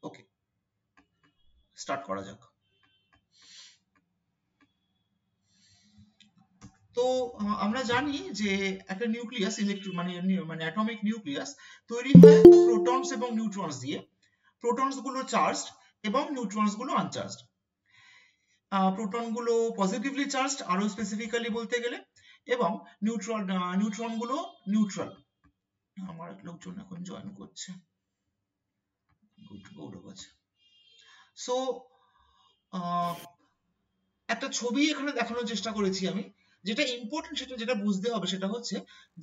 ওকে, start করা যাক। তো আমরা জানি যে একটা নিউক্লিয়াস মানে অ্যাটমিক নিউক্লিয়াস তৈরি হয় প্রোটনস এবং নিউট্রনস দিয়ে। প্রোটনস গুলো চার্জড এবং নিউট্রনস গুলো আনচার্জড। প্রোটন গুলো পজিটিভলি চার্জড আরো স্পেসিফিক্যালি বলতে গেলে, এবং নিউট্রন গুলো নিউট্রাল। আমার এক লোকজন এখন জয়েন করছে, গৌরব আছে। সো একটা ছবি এখানে দেখানোর চেষ্টা করেছি আমি। যেটা ইম্পর্টেন্ট, যেটা বুঝতে হবে সেটা হচ্ছে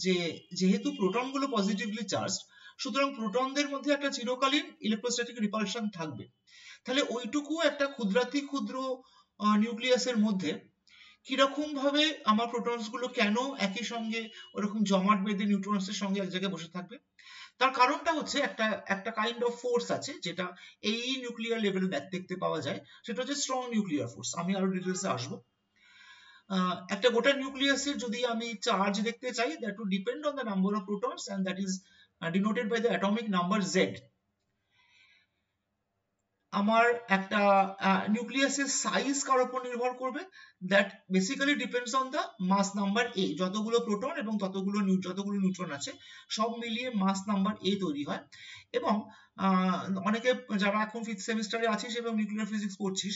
যে যেহেতু প্রোটন গুলো পজিটিভলি চার্জড, সুতরাং প্রোটনদের মধ্যে একটা চিরকালীন ইলেকট্রোস্ট্যাটিক রিপালশন থাকবে। তাহলে ওইটুকু একটা ক্ষুদ্রাতি ক্ষুদ্র নিউক্লিয়াসের মধ্যে কিরকম ভাবে আমার প্রোটনস গুলো কেন একই সঙ্গে ওরকম জমাট বেঁধে নিউট্রনসের সঙ্গে এক জায়গায় বসে থাকবে, তার কারণটা হচ্ছে একটা কাইন্ড অফ ফোর্স আছে যেটা এই নিউক্লিয়ার লেভেলে দেখতে পাওয়া যায়। সেটা হচ্ছে স্ট্রং নিউক্লিয়ার ফোর্স। আমি আরো ডিটেলসে আসবো। একটা গোটা নিউক্লিয়াসের যদি আমি চার্জ দেখতে চাই, that would depend on the number of protons and that is denoted by the atomic number Z. আমার একটা নিউক্লিয়াসের সাইজ কার উপর নির্ভর করবে? That basically depends on the mass number এ। যতগুলো প্রোটন এবং যতগুলো নিউট্রন আছে সব মিলিয়ে মাস নাম্বার এ তৈরি হয়। এবং অনেকে যারা এখন 5th সেমিস্টারে আছিস এবং নিউক্লিয়ার ফিজিক্স পড়ছিস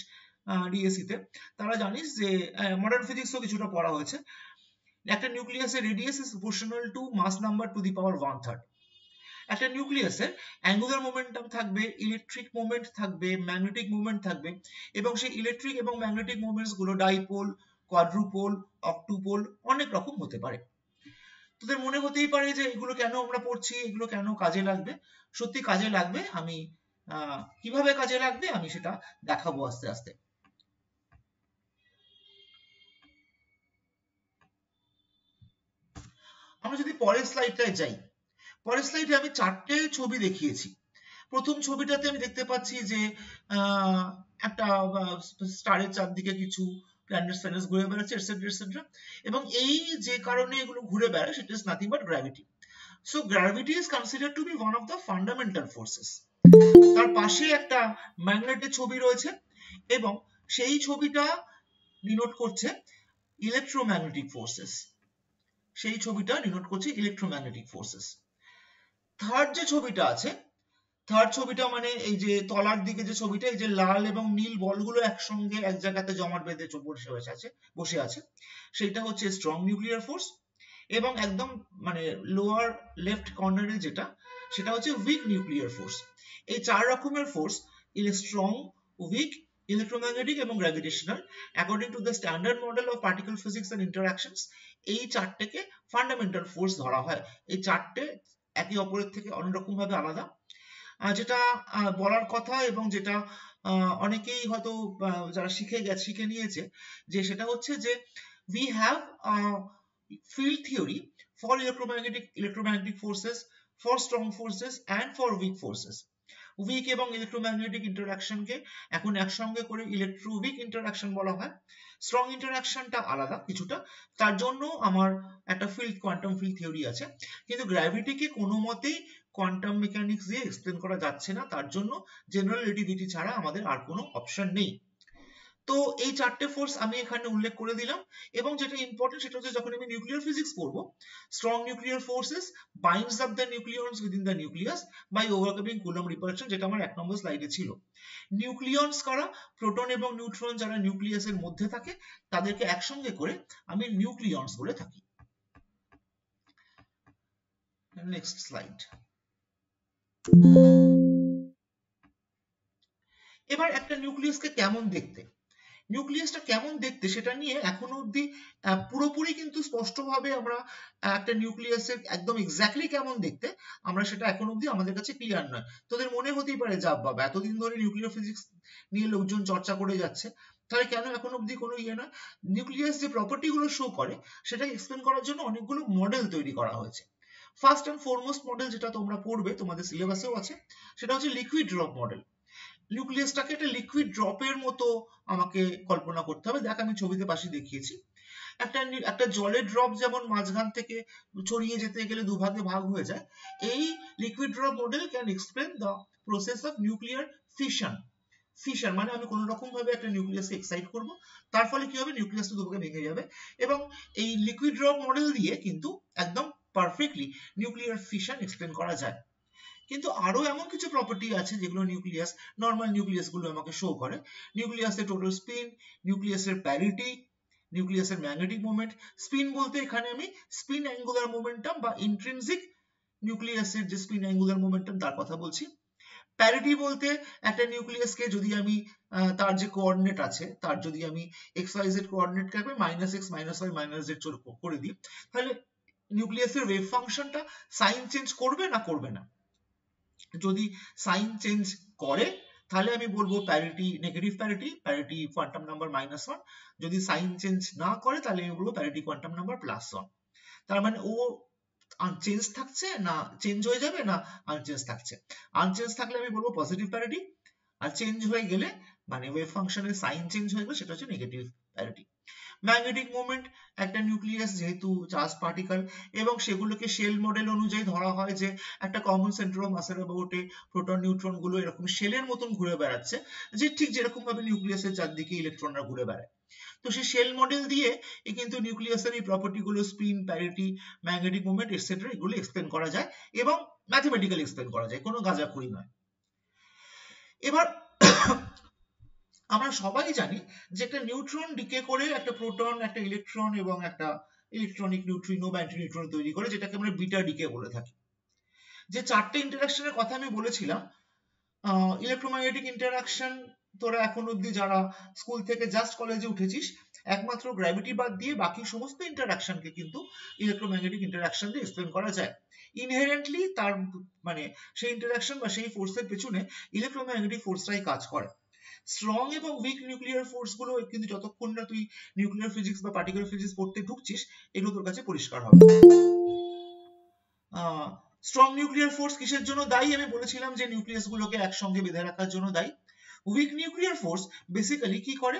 ডিএসসি তে, তারা জানিস যে মডার্ন ফিজিক্সও কিছুটা পড়া হয়েছে। একটা নিউক্লিয়াসের radius is proportional to mass number to the power 1/3। একটা নিউক্লিয়াসের অ্যাঙ্গুলার মোমেন্টাম থাকবে, ইলেকট্রিক মোমেন্ট থাকবে, ম্যাগনেটিক মোমেন্ট থাকবে, এবং সেই ইলেকট্রিক এবং ম্যাগনেটিক মোমেন্টস গুলো ডাইপোল, কোয়াড্রুপোল, অক্টুপোল অনেক রকম হতে পারে। তোদের মনে হতেই পারে যে এগুলো কেন আমরা পড়ছি, এগুলো কেন কাজে লাগবে। সত্যি কাজে লাগবে। আমি কিভাবে কাজে লাগবে আমি সেটা দেখাবো আস্তে আস্তে। আমরা যদি পরের স্লাইডটায় যাই, পরের স্লাইডে আমি 4টে ছবি দেখিয়েছি। প্রথম ছবিটাতে আমি দেখতে পাচ্ছি যে একটা স্টারের চারদিকে কিছু প্ল্যানেটস ঘুরে বেড়াচ্ছে এটসেট্রা এটসেট্রা, এবং এই যে কারণে এগুলো ঘুরে বেড়ায় সেটা is nothing but gravity. So gravity is considered to be one of the fundamental forces. তার পাশে একটা ম্যাগনেটের ছবি রয়েছে এবং সেই ছবিটা ডিনোট করছে ইলেকট্রোম্যাগনেটিক ফোর্সেস। সেই ছবিটা ডিনোট করছে ইলেকট্রোম্যাগনেটিক ফোর্সেস। থার্ড যে ছবিটা আছে, থার্ড ছবিটা মানে এই যে তলার দিকে যে ছবিটা, এই যে লাল এবং নীল বলগুলো একসঙ্গে এক জায়গাতে জমাট বেঁধে বসে আছে, সেটা হচ্ছে স্ট্রং নিউক্লিয়ার ফোর্স। এবং একদম মানে লোয়ার লেফট কর্নারে যেটা, সেটা হচ্ছে উইক নিউক্লিয়ার ফোর্স। এই 4 রকমের ফোর্স, স্ট্রং, উইক, ইলেকট্রোম্যাগনেটিক এবং gravitational, according to the standard model of particle physics and interactions, এই 4টেকে ফান্ডামেন্টাল ফোর্স ধরা হয়। এই 4টে একে অপরের থেকে অন্যরকম ভাবে আলাদা। যেটা বলার কথা এবং যেটা অনেকেই হয়তো যারা শিখে নিয়েছে, যে সেটা হচ্ছে যে we have a field theory for electromagnetic forces, for strong forces and for weak forces. Weak এবং ইলেকট্রোম্যাগনেটিক ইন্টারঅ্যাকশনকে এখন একসঙ্গে করে ইলেকট্রো উইক ইন্টারঅ্যাকশন বলা হয়। স্ট্রং ইন্টারঅ্যাকশনটা আলাদা কিছুটা, তার জন্য আমার একটা কোয়ান্টাম ফিল্ড থিওরি আছে। কিন্তু গ্র্যাভিটিকে কোনো মতেই কোয়ান্টাম মেকানিক্স দিয়ে এক্সপ্লেন করা যাচ্ছে না, তার জন্য জেনারেল রিলেটিভিটি ছাড়া আমাদের আর কোনো অপশন নেই। তো এই 4টে ফোর্স আমি এখানে উল্লেখ করে দিলাম। এবং যেটা ইম্পর্টেন্ট সেটা হচ্ছে যখন আমি নিউক্লিয়ার ফিজিক্স পড়বো, strong nuclear forces binds up the nucleons within the nucleus by overcoming Coulomb repulsion, যেটা আমার 1 নম্বর স্লাইডে ছিল। নিউক্লিয়নস কারা? প্রোটন এবং নিউট্রন যারা নিউক্লিয়াসের মধ্যে থাকে তাদেরকে একসঙ্গে করে আমি নিউক্লিয়নস বলে থাকি। Next slide. এবার একটা নিউক্লিয়াসকে কেমন দেখতে, নিউক্লিয়াসটা কেমন দেখতে সেটা নিয়ে এখনো অবধি পুরোপুরি কিন্তু স্পষ্টভাবে আমরা একটা নিউক্লিয়াসের একদম এক্স্যাক্টলি কেমন দেখতে আমরা সেটা এখনো অবধি আমাদের কাছে ক্লিয়ার নয়। তোদের মনে হতেই পারে যা বাবা, এতদিন ধরে নিউক্লিয়ার ফিজিক্স নিয়ে লোকজন চর্চা করে যাচ্ছে, তাহলে কেন এখনো অবধি কোনো নয়? নিউক্লিয়াস যে প্রপার্টি গুলো শো করে সেটা এক্সপ্লেন করার জন্য অনেকগুলো মডেল তৈরি করা হয়েছে। ফার্স্ট অ্যান্ড ফরমোস্ট মডেল যেটা তোমরা পড়বে, তোমাদের সিলেবাসেও আছে, সেটা হচ্ছে লিকুইড ড্রপ মডেল। নিউক্লিয়াসটাকে একটা লিকুইড ড্রপের মতো আমাকে কল্পনা করতে হবে। দেখ আমি ছবিতে পাশে দেখিয়েছি, একটা জলের ড্রপ যেমন মাঝখান থেকে ছড়িয়ে যেতে গেলে দুভাগে ভাগ হয়ে যায়, এই liquid drop model can explain the process of nuclear fission মানে আমি কোনো রকম ভাবে একটা নিউক্লিয়াসকে এক্সাইট করব, তার ফলে কি হবে, নিউক্লিয়াসটা দুভাগে ভেঙে যাবে। এবং এই লিকুইড ড্রপ মডেল দিয়ে কিন্তু একদম পারফেক্টলি নিউক্লিয়ার ফিশন এক্সপ্লেন করা যায়। কিন্তু আরো এমন কিছু প্রপার্টি আছে যেগুলো নিউক্লিয়াস, নর্মাল নিউক্লিয়াস গুলো আমাকে শো করে। নিউক্লিয়াসের টোটাল স্পিন, নিউক্লিয়াসের প্যারিটি, নিউক্লিয়াসের ম্যাগনেটিক মোমেন্ট। স্পিন বলতে এখানে আমি স্পিন অ্যাঙ্গুলার মোমেন্টাম বা ইন্ট্রিনসিক নিউক্লিয়াসের যে স্পিন অ্যাঙ্গুলার মোমেন্টাম তার কথা বলছি। প্যারিটি বলতে একটা নিউক্লিয়াসকে যদি আমি তার যে কোঅর্ডিনেট আছে তার যদি আমি এক্স ওয়াই জেড কোঅর্ডিনেটকে আমি minus X minus Y minus Z করে দিই, তাহলে নিউক্লিয়াসের ওয়েভ ফাংশনটা সাইন চেঞ্জ করবে না করবে না। যদি সাইন চেঞ্জ করে তাহলে আমি বলবো parity negative parity quantum number -1। যদি সাইন চেঞ্জ না করে তাহলে আমি বলবো প্যারিটি কোয়ান্টাম নাম্বার +1। তার মানে ও আনচেঞ্জ থাকছে না চেঞ্জ হয়ে যাবে না আনচেঞ্জ থাকছে। আনচেঞ্জ থাকলে আমি বলবো পজিটিভ প্যারিটি, আর চেঞ্জ হয়ে গেলে মানে ওয়েভ ফাংশনের সাইন চেঞ্জ হয়ে গেলে সেটা হচ্ছে নেগেটিভ প্যারিটি। ম্যাগনেটিক মোমেন্ট, একটা নিউক্লিয়াস যেহেতু চার্জ পার্টিকেল এবং সেগুলোকে শেল মডেল অনুযায়ী ধরা হয় যে একটা কমন সেন্টার অফ মাসের অ্যাবাউটে প্রোটন নিউট্রন গুলো এরকম শেলের মতন ঘুরে বেড়াচ্ছে, যে ঠিক যেরকম ভাবে নিউক্লিয়াসের চারদিকে ইলেকট্রনরা ঘুরে বেড়ায়। তো সেই শেল মডেল দিয়ে কিন্তু নিউক্লিয়াসের এই প্রপার্টি গুলো spin, parity, magnetic moment etcetera এগুলো এক্সপ্লেন করা যায় এবং ম্যাথমেটিক্যালি এক্সপ্লেন করা যায়, কোনো গাঁজাখুরি নয়। এবার আমরা সবাই জানি যে একটা নিউট্রন ডিকে করে একটা প্রোটন, একটা ইলেকট্রন এবং একটা ইলেকট্রনিক নিউট্রিনো বা অ্যান্টিনিউট্রিনো তৈরি করে, যেটাকে আমরা বিটা ডিকে বলে থাকি। যে চারটে ইন্টারাকশনের কথা আমি বলেছিলাম, ইলেকট্রোম্যাগনেটিক ইন্টারাকশন তোরা এখন অব্দি যারা স্কুল থেকে জাস্ট কলেজে উঠেছিস, একমাত্র গ্র্যাভিটি বাদ দিয়ে বাকি সমস্ত ইন্টারাকশনকে কিন্তু ইলেকট্রোম্যাগনেটিক ইন্টারাকশন দিয়ে এক্সপ্লেন করা যায়। ইনহেরেন্টলি তার মানে সেই ইন্টারাকশন বা সেই ফোর্সের পেছনে ইলেকট্রোম্যাগনেটিক ফোর্সটাই কাজ করে। স্ট্রং এবং উইক নিউক্লিয়ার ফোর্স গুলো কিন্তু যতক্ষণ না তুই নিউক্লিয়ার ফিজিক্স বা পার্টিকেল ফিজিক্স পড়তে ঢুকছিস এগুলো তোর কাছে পরিষ্কার হবে। স্ট্রং নিউক্লিয়ার ফোর্স কিসের জন্য দায়ী? আমি বলেছিলাম যে নিউক্লিয়াস গুলোকে একসঙ্গে বেঁধে রাখার জন্য দায়ী। উইক নিউক্লিয়ার ফোর্স বেসিক্যালি কি করে,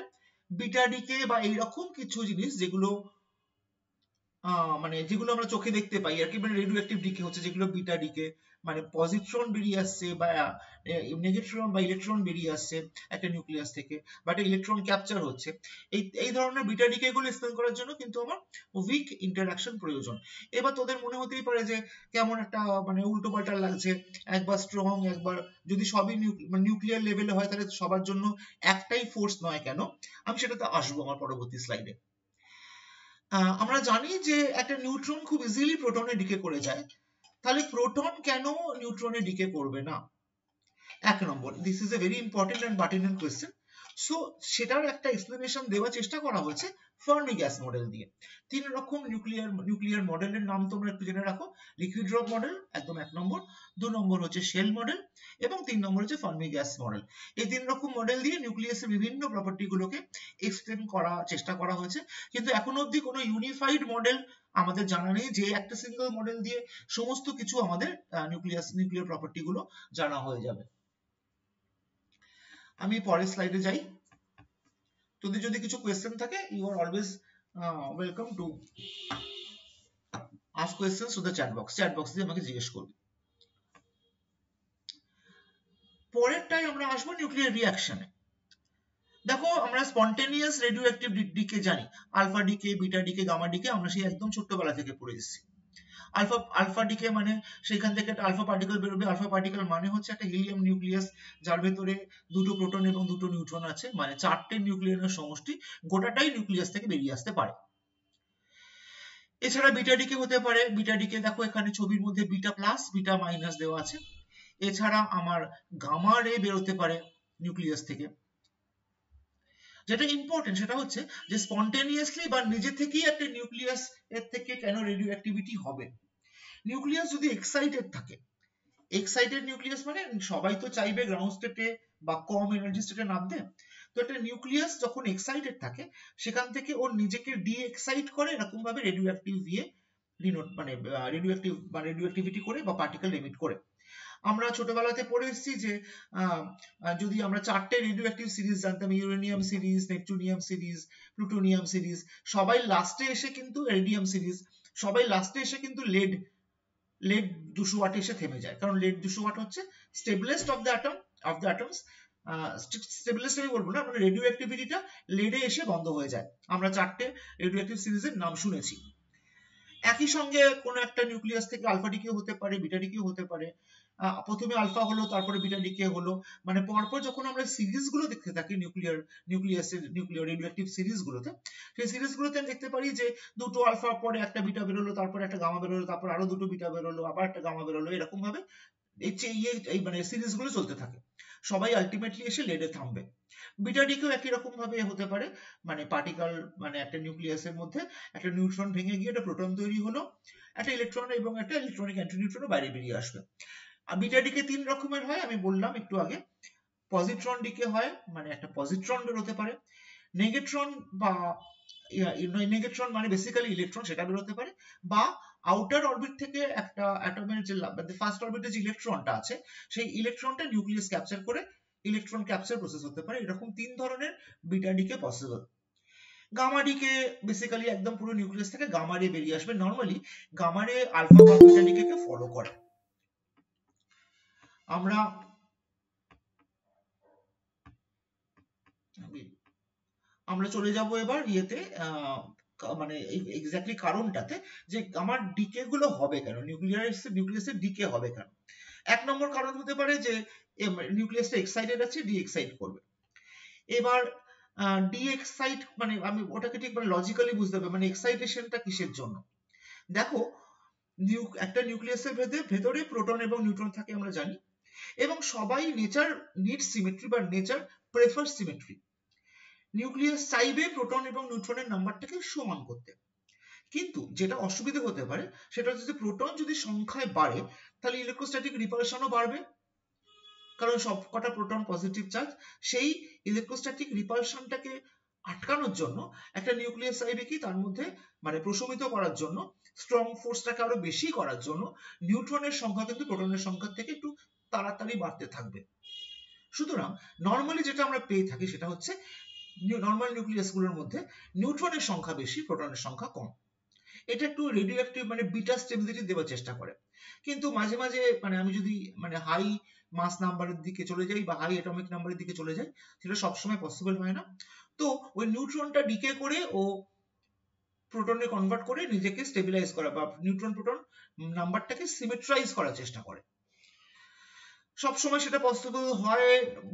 বিটা ডিকে বা এইরকম কিছু জিনিস যেগুলো মানে যেগুলো আমরা চোখে দেখতে পাই আর কি, মানে রেডিও অ্যাক্টিভ ডিকে হচ্ছে যেগুলো বিটা ডিকে, মানে পজিট্রন বেরিয়ে আসছে বা নেগেট্রন বা ইলেকট্রন বেরিয়ে আসছে একটা নিউক্লিয়াস থেকে, বা একটা ইলেকট্রন ক্যাপচার হচ্ছে, এই ধরনের বিটা ডিকে গুলো এক্সপ্লেন করার জন্য কিন্তু আমার উইক ইন্টারাকশন প্রয়োজন। এবার তোদের মনে হতেই পারে যে কেমন একটা মানে উল্টো পাল্টা লাগছে, একবার স্ট্রং একবার, যদি সবই নিউক্লিয়ার লেভেলে হয় তাহলে সবার জন্য একটাই ফোর্স নয় কেন? আমি সেটাতে আসবো আমার পরবর্তী স্লাইডে। আমরা জানি যে একটা নিউট্রন খুব ইজিলি প্রোটনে ডিকে করে যায়, তাহলে প্রোটন কেন নিউট্রনে ডিকে করবে না? এক নম্বর, this is a very important and pertinent question. So সেটার একটা এক্সপ্লেনেশন দেওয়ার চেষ্টা করা হয়েছে ফার্মি গ্যাস মডেল দিয়ে। তিন রকম নিউক্লিয়ার মডেলের নাম তোমরা একটু জেনে রাখো। লিকুইড ড্রপ মডেল একদম 1 নম্বর, 2 নম্বর হচ্ছে শেল মডেল এবং 3 নম্বর হচ্ছে ফার্মি গ্যাস মডেল। এই তিন রকম মডেল দিয়ে নিউক্লিয়াসের বিভিন্ন প্রপার্টি গুলোকে এক্সপ্লেন করার চেষ্টা করা হয়েছে, কিন্তু এখনো অবধি কোনো ইউনিফাইড মডেল আমাদের জানা নেই যে একটা সিঙ্গেল মডেল দিয়ে সমস্ত কিছু আমাদের নিউক্লিয়ার প্রপার্টি গুলো জানা হয়ে যাবে। আমি পরের স্লাইডে যাই। তোদের যদি কিছু কোয়েশ্চেন থাকে, you are always welcome to ask questions to the chat box দিয়ে আমাকে জিজ্ঞেস করবি। পরেরটাই আমরা আসবো নিউক্লিয়ার রিঅ্যাকশনে। দেখো আমরা স্পন্টেনিয়াস রেডিও অ্যাক্টিভ ডিকে জানি, alpha decay, beta decay, gamma decay, আমরা সেই একদম ছোট্টবেলা থেকে পড়ে এসেছি। আলফা ডিকে মানে সেখান থেকে একটা আলফা পার্টিকেল বেরোবে। আলফা পার্টিকেল মানে হচ্ছে একটা হিলিয়াম নিউক্লিয়াস যার ভেতরে দুটো প্রোটন এবং দুটো নিউট্রন আছে, মানে চারটে নিউক্লিয়নের সমষ্টি, গোটাটাই নিউক্লিয়াস থেকে বেরিয়ে আসতে পারে। এছাড়া বিটা ডিকে হতে পারে। বিটা ডিকে দেখো এখানে ছবির মধ্যে বিটা প্লাস বিটা মাইনাস দেওয়া আছে। এছাড়া আমার গামা রে বেরোতে পারে নিউক্লিয়াস থেকে। যেটা ইম্পর্টেন্ট সেটা হচ্ছে যে স্পন্টেনিয়াসলি বা নিজে থেকেই একটা নিউক্লিয়াস এর থেকে কেন রেডিও অ্যাক্টিভিটি হবে। নিউক্লিয়াস যদি এক্সাইটেড থাকে, এক্সাইটেড নিউক্লিয়াস মানে সবাই তো চাইবে গ্রাউন্ড স্টেটে বা কম এনার্জি স্টেটে নামতে। তো একটা নিউক্লিয়াস যখন এক্সাইটেড থাকে সেখান থেকে ওর নিজেকে ডি এক্সাইট করে এরকম ভাবে রেডিও অ্যাক্টিভ দিয়ে মানে রেডিও অ্যাক্টিভিটি করে বা পার্টিকেল এমিট করে। আমরা ছোটবেলাতে পড়ে এসেছি যে যদি আমরা চারটে রেডিও অ্যাক্টিভ সিরিজ জানতাম, uranium series, neptunium series, plutonium series, সবাই লাস্টে এসে কিন্তু রেডিয়াম সিরিজ, সবাই লাস্টে এসে কিন্তু লেড 200 ওয়াটে এসে থেমে যায়, কারণ লেড 200 ওয়াট হচ্ছে স্টেবলেস্ট অফ দ্য অ্যাটমস, স্টেবিলাইজড আমি বলবো না, মানে রেডিও অ্যাক্টিভিটিটা লেডে এসে বন্ধ হয়ে যায়। আমরা 4টে রেডিও অ্যাক্টিভ সিরিজের নাম শুনেছি। একই সঙ্গে কোনো একটা নিউক্লিয়াস থেকে আলফা ডিকে হতে পারে, বিটা ডিকে হতে পারে। প্রথমে আলফা হলো, তারপরে বিটা ডিকে হলো, মানে পরপর যখন আমরা সিরিজগুলো দেখতে থাকি নিউক্লিয়াসের রেডিও অ্যাক্টিভ সিরিজগুলোতে, সেই সিরিজগুলোতে আমি দেখতে পারি যে দুটো আলফা পরে একটা বিটা বেরোলো, তারপরে একটা গামা বেরোলো, তারপর আরো দুটো বিটা বেরোলো, আবার একটা গামা বেরোলো, এরকম ভাবে এই মানে সিরিজগুলো চলতে থাকে। সবাই আলটিমেটলি এসে লেডে থামবে। বিটা ডিকেও একই রকম ভাবে হতে পারে, মানে পার্টিকেল, মানে একটা নিউক্লিয়াসের মধ্যে একটা নিউট্রন ভেঙে গিয়ে একটা প্রোটন তৈরি হলো, একটা ইলেকট্রন এবং একটা ইলেকট্রনিক অ্যান্টিনিউট্রনও বাইরে বেরিয়ে আসবে। আর বিটা ডিকে 3 রকমের হয়, আমি বললাম একটু আগে। পজিট্রন ডিকে হয়, মানে একটা পজিট্রন বেরোতে পারে। নেগেট্রন বা নেগেট্রন মানে বেসিক্যালি ইলেকট্রন, সেটা বেরোতে পারে। বা আউটার অরবিট থেকে একটা অ্যাটমের যে ফার্স্ট অরবিটে যে ইলেকট্রনটা আছে, সেই ইলেকট্রনটা নিউক্লিয়াস ক্যাপচার করে ইলেকট্রন ক্যাপচার প্রসেস হতে পারে। এরকম 3 ধরনের beta decay possible. Gamma decay basically একদম পুরো নিউক্লিয়াস থেকে গামা রে বেরিয়ে আসবে। নরমালি গামা রে আলফা বা বিটা ডিকে কে ফলো করে। আমরা চলে যাব এবার ইয়েতে, মানে এক্স্যাক্টলি কারণটাতে, যে আমার ডিকে গুলো হবে কেন, নিউক্লিয়াসের ডিকে হবে কেন। 1 নম্বর কারণ হতে পারে যে নিউক্লিয়াসটা এক্সাইটেড আছে, ডি এক্সাইট করবে। এবার ডি এক্সাইট মানে আমি ওটাকে ঠিক মানে লজিক্যালি বুঝতে হবে, মানে এক্সাইটেশনটা কিসের জন্য। দেখো, একটা নিউক্লিয়াসের ভেতরে প্রোটন এবং নিউট্রন থাকে আমরা জানি, এবং সবাই নেচার নিড সিমেট্রি বা নেচার প্রেফার সিমেট্রি। নিউক্লিয়াস চাইবে প্রোটন এবং নিউট্রনের নাম্বারটাকে সমান করতে, কিন্তু যেটা অসুবিধা হতে পারে সেটা হচ্ছে যে প্রোটন যদি সংখ্যায় বাড়ে তাহলে ইলেকট্রোস্ট্যাটিক রিপালশনও বাড়বে, কারণ সবকটা প্রোটন পজিটিভ চার্জ। সেই ইলেকট্রোস্ট্যাটিক রিপালশনটাকে আটকানোর জন্য একটা নিউক্লিয়াস চাইবে কি তার মধ্যে মানে প্রশমিত করার জন্য, স্ট্রং ফোর্সটাকে আরো বেশি করার জন্য নিউট্রনের সংখ্যা কিন্তু প্রোটনের সংখ্যা থেকে একটু তাড়াতাড়ি বাড়তে থাকবে। সুতরাং নর্মালি যেটা আমরা পেয়ে থাকি সেটা হচ্ছে নর্মাল নিউক্লিয়াস গুলোর মধ্যে নিউট্রনের সংখ্যা বেশি, প্রোটনের সংখ্যা কম। এটা একটু রেডিও অ্যাক্টিভ মানে বিটা স্টেবিলিটি দেওয়ার চেষ্টা করে। কিন্তু মাঝে মাঝে মানে আমি যদি মানে হাই মাস নাম্বারের দিকে চলে যাই বা হাই অ্যাটমিক নাম্বারের দিকে চলে যাই, সেটা সবসময় পসিবল হয় না। তো ওই নিউট্রনটা ডিকে করে ও প্রোটনে কনভার্ট করে নিজেকে স্টেবিলাইজ করা বা নিউট্রন প্রোটন নাম্বারটাকে সিমেট্রাইজ করার চেষ্টা করে। সবসময় সেটা পসিবল হয়